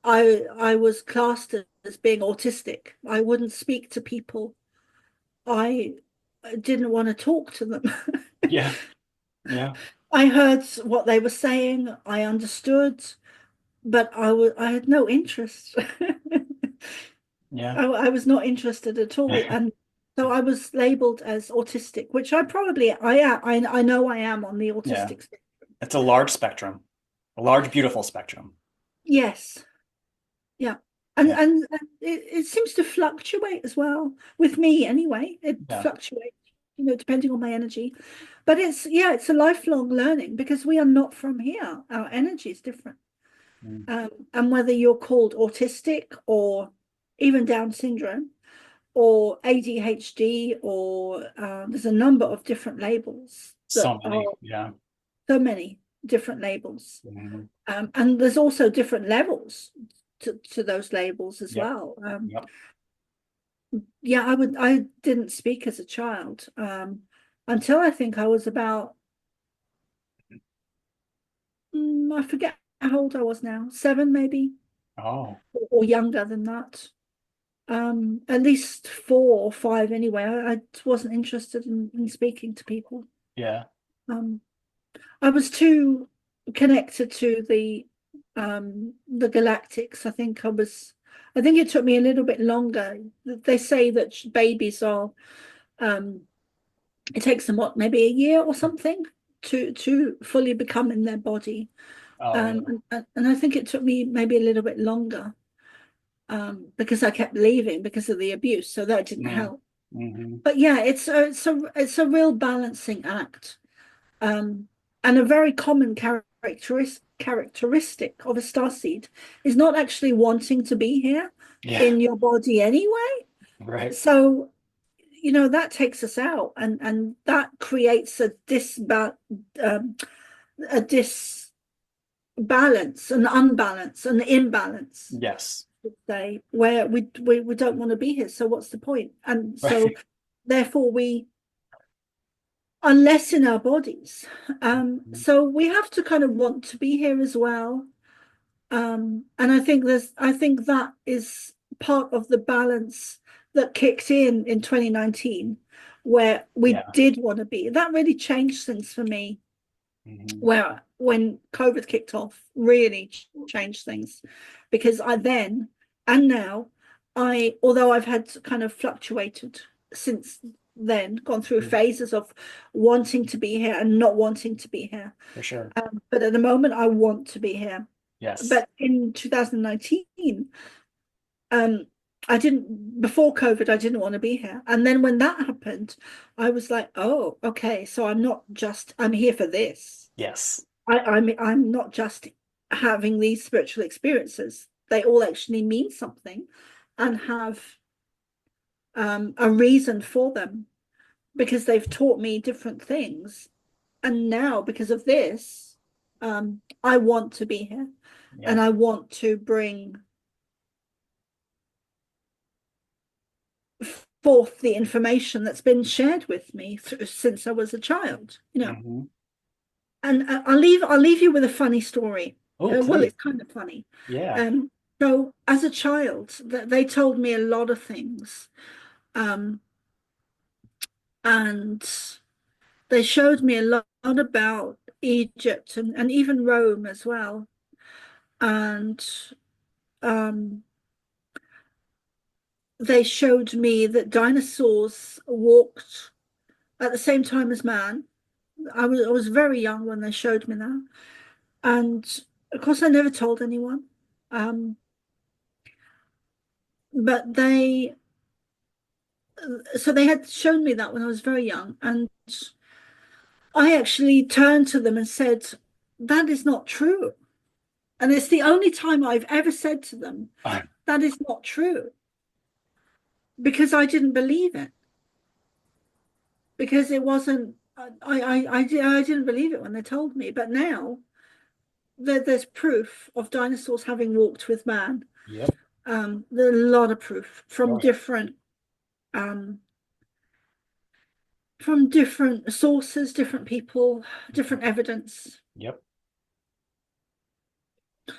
I was classed as being autistic. I wouldn't speak to people. I didn't want to talk to them. Yeah. Yeah. I heard what they were saying. I understood, but I had no interest. Yeah. I was not interested at all, and so I was labeled as autistic, which I am. I know I am on the Yeah. autistic spectrum. It's a large spectrum, a large, beautiful spectrum. Yes, yeah, and Yeah. it seems to fluctuate as well with me anyway. It Yeah. fluctuates, depending on my energy. But it's a lifelong learning because we are not from here. Our energy is different. Mm. And whether you're called autistic or even Down syndrome or ADHD or there's a number of different labels that So are many. Yeah. so many different labels. Mhm. And there's also different levels to those labels as Yep. well. Yep. Yeah, I didn't speak as a child until I think I was about I forget how old I was now, 7 maybe, Oh, or younger than that. At least 4 or 5 anyway. I wasn't interested in speaking to people. yeah. Um, I was too connected to the galactics. I think it took me a little bit longer. They say that babies are um it takes them what, maybe a year or something to fully become in their body. Oh, yeah. And I think it took me maybe a little bit longer because I kept leaving because of the abuse, so that didn't Mm. help. Hmm. But yeah, it's a real balancing act. Um, and a very common characteristic of a starseed is not actually wanting to be here Yeah. in your body anyway. Right. So, that takes us out, and that creates um, a disbalance, an unbalance, an imbalance, Yes. say, where we don't want to be here. So what's the point? And so Right. therefore we unless in our bodies. So we have to kind of want to be here as well. And I think that is part of the balance that kicked in 2019, where we Yeah. did want to be. That really changed things for me, Hmm. where when COVID kicked off, really changed things because I then and now although I've had kind of fluctuated since then, gone through phases of wanting to be here and not wanting to be here. For sure. But at the moment, I want to be here. Yes. But in 2019, um, before COVID, I didn't want to be here. And then when that happened, I was like, oh, okay, so I'm here for this. Yes. I'm not just having these spiritual experiences. They all actually mean something and have a reason for them because they've taught me different things. And now, because of this, I want to be here and Yep. I want to bring forth the information that's been shared with me since I was a child, Hmm. And I'll leave you with a funny story. Oh, Well, please. it's kind of funny. Yeah. Um, so as a child, they told me a lot of things, um, and they showed me a lot about Egypt and even Rome as well. And um, they showed me that dinosaurs walked at the same time as man. I was very young when they showed me that, and of course I never told anyone. Um, but they had shown me that when I was very young, and I actually turned to them and said, "That is not true." And it's the only time I've ever said to them, "That is not true," because I didn't believe it. Because it wasn't. I didn't believe it when they told me, but now there's proof of dinosaurs having walked with man. Yep. There's a lot of proof Oh, yeah. um, from different sources, different people, different evidence. Yep.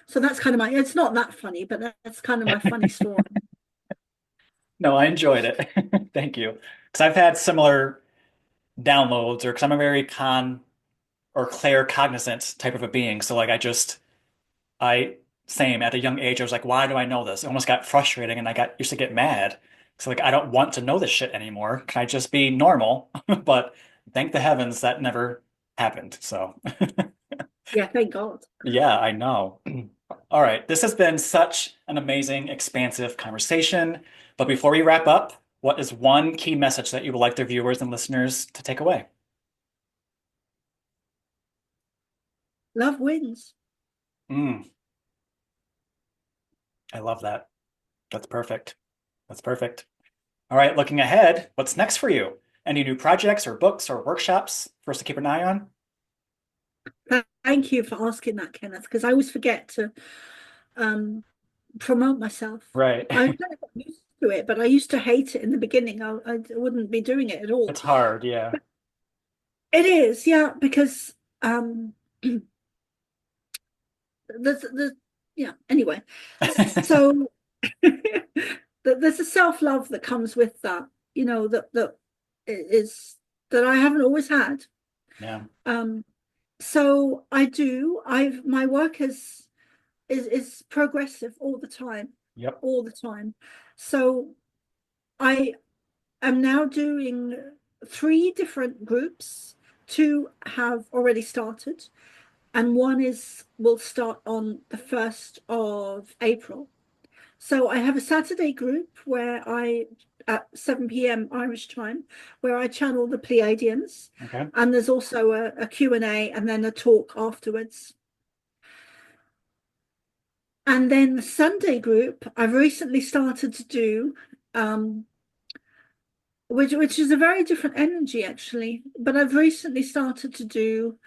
So that's kind of my. It's not that funny, but that's kind of my funny story. No, I enjoyed it. Thank you. Because I've had similar downloads, or because I'm a very or claircognizant type of a being. So like I same at a young age, I was like, why do I know this? It almost got frustrating and I got used to get mad. So like I don't want to know this shit anymore. Can I just be normal? But thank the heavens that never happened. So Yeah, thank God. yeah, I know. All right. This has been such an amazing, expansive conversation. But before we wrap up, what is one key message that you would like the viewers and listeners to take away? Love wins. Mm, I love that. That's perfect. That's perfect. All right, looking ahead, what's next for you? Any new projects or books or workshops for us to keep an eye on? Thank you for asking that, Kenneth, because I always forget to um, promote myself. Right. I kind of got used to it, but I used to hate it in the beginning. I wouldn't be doing it at all. It's hard, yeah. It is, yeah, because um, the yeah. Anyway, so there's a self-love that comes with that, that is that I haven't always had. Yeah. Um, so my work is progressive all the time, Yep. all the time. So I am now doing three different groups. Two have already started, and one is will start on the 1st of April. So I have a Saturday group at 7 p.m. Irish time, where I channel the Pleiadians, Okay. and there's also a Q&A and then a talk afterwards. And then the Sunday group, I've recently started to do, which is a very different energy actually. But I've recently started to do.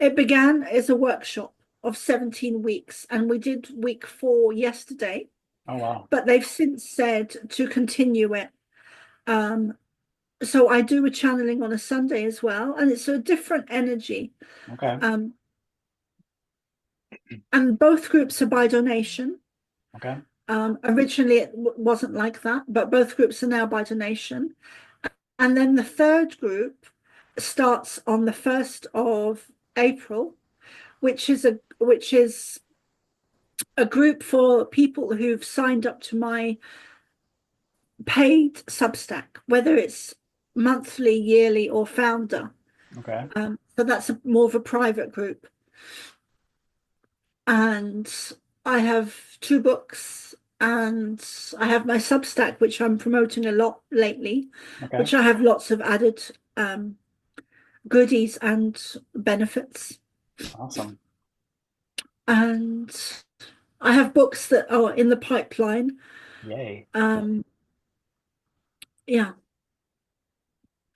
It began as a workshop of 17 weeks, and we did week 4 yesterday. Oh, wow. But they've since said to continue it. Um, so I do a channeling on a Sunday as well, and it's a different energy. Okay. Um, and both groups are by donation. Okay. Originally, it wasn't like that, but both groups are now by donation. And then the third group starts on the 1st of April, which is a group for people who've signed up to my paid Substack, whether it's monthly, yearly, or founder. Okay. So that's more of a private group. And I have two books, and I have my Substack, which I'm promoting a lot lately, Okay. which I have lots of added goodies and benefits. Awesome. And I have books that are in the pipeline. Yay. Um, Yeah.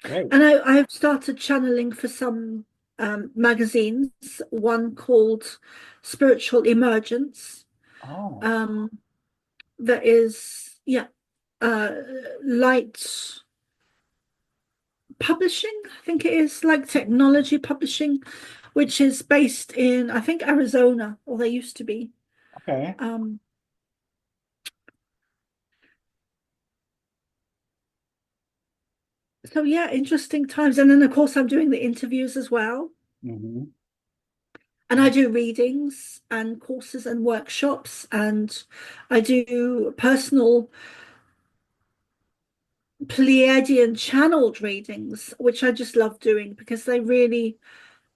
Great. And I've started channeling for some magazines, one called Spiritual Emergence, Oh, um, that is, yeah, uh, light publishing, I think it is, like technology publishing, which is based in, I think, Arizona, or they used to be. okay. Um, so yeah, interesting times. And then of course I'm doing the interviews as well. Hmm. And I do readings and courses and workshops, and I do personal Pleiadian channeled readings, which I just love doing because they really,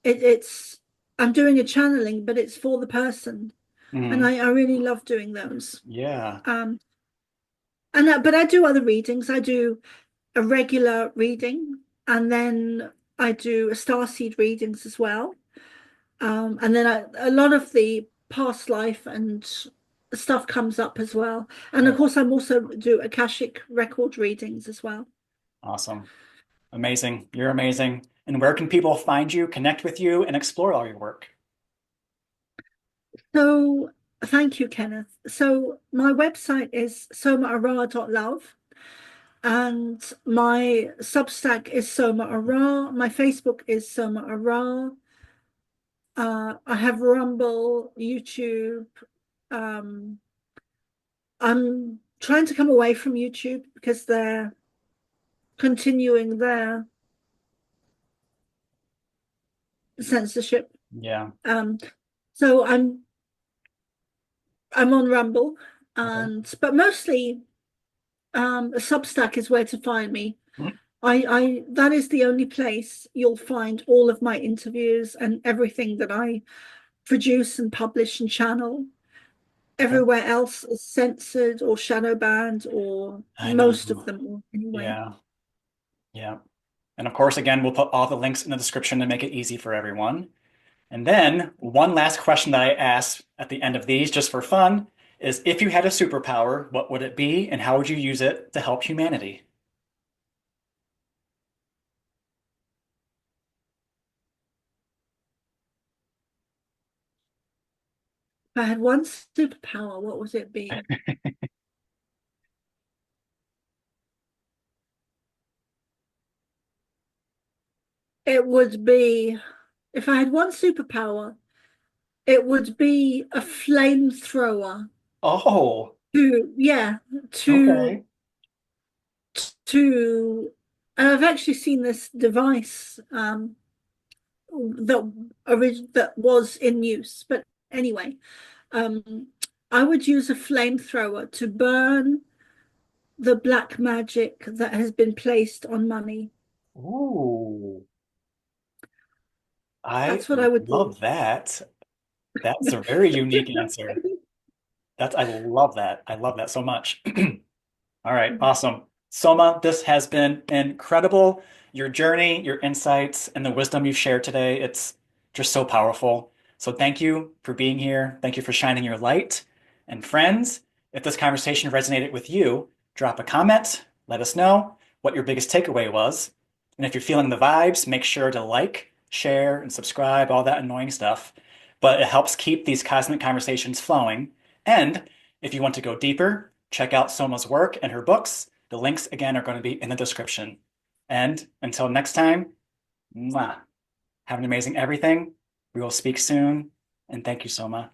it's, I'm doing a channeling, but it's for the person. And Hmm. I really love doing those. Yeah. Um, but I do other readings. I do a regular reading, and then I do a starseed readings as well. And then a lot of the past life and stuff comes up as well. And of Oh, course, I'm also do Akashic record readings as well. awesome. Amazing. You're amazing. And where can people find you, connect with you, and explore all your work? So thank you, Kenneth. So my website is somaarah.love, and my Substack is Soma Arah. My Facebook is Soma Arah. I have Rumble, YouTube. Um, I'm trying to come away from YouTube because they're continuing their censorship. Yeah. Um, so I'm on Rumble, Okay. and but mostly Substack is where to find me. Mhm. I that is the only place you'll find all of my interviews and everything that I produce and publish and channel. Okay. Everywhere else is censored or shadow banned, or I know. most of them anyway. Yeah. Yeah. And of course, again, we'll put all the links in the description to make it easy for everyone. And then one last question that I ask at the end of these, just for fun, is if you had a superpower, what would it be and how would you use it to help humanity? If I had one superpower, what would it be? It would be, if I had one superpower, it would be a flamethrower Oh, yeah, to okay. to and I've actually seen this device that was in use. But anyway, um I would use a flamethrower to burn the black magic that has been placed on money. Ooh, I That's what I would do. love that. That's a very unique answer. That's I love that. I love that so much. All right, awesome. Soma, this has been incredible. Your journey, your insights, and the wisdom you've shared today, it's just so powerful. So thank you for being here. Thank you for shining your light. And friends, if this conversation resonated with you, drop a comment, let us know what your biggest takeaway was. And if you're feeling the vibes, make sure to like, share, and subscribe, all that annoying stuff. But it helps keep these cosmic conversations flowing. And if you want to go deeper, check out Soma's work and her books. The links, again, are going to be in the description. And until next time, mwah, have an amazing everything. We will speak soon. And thank you, Soma.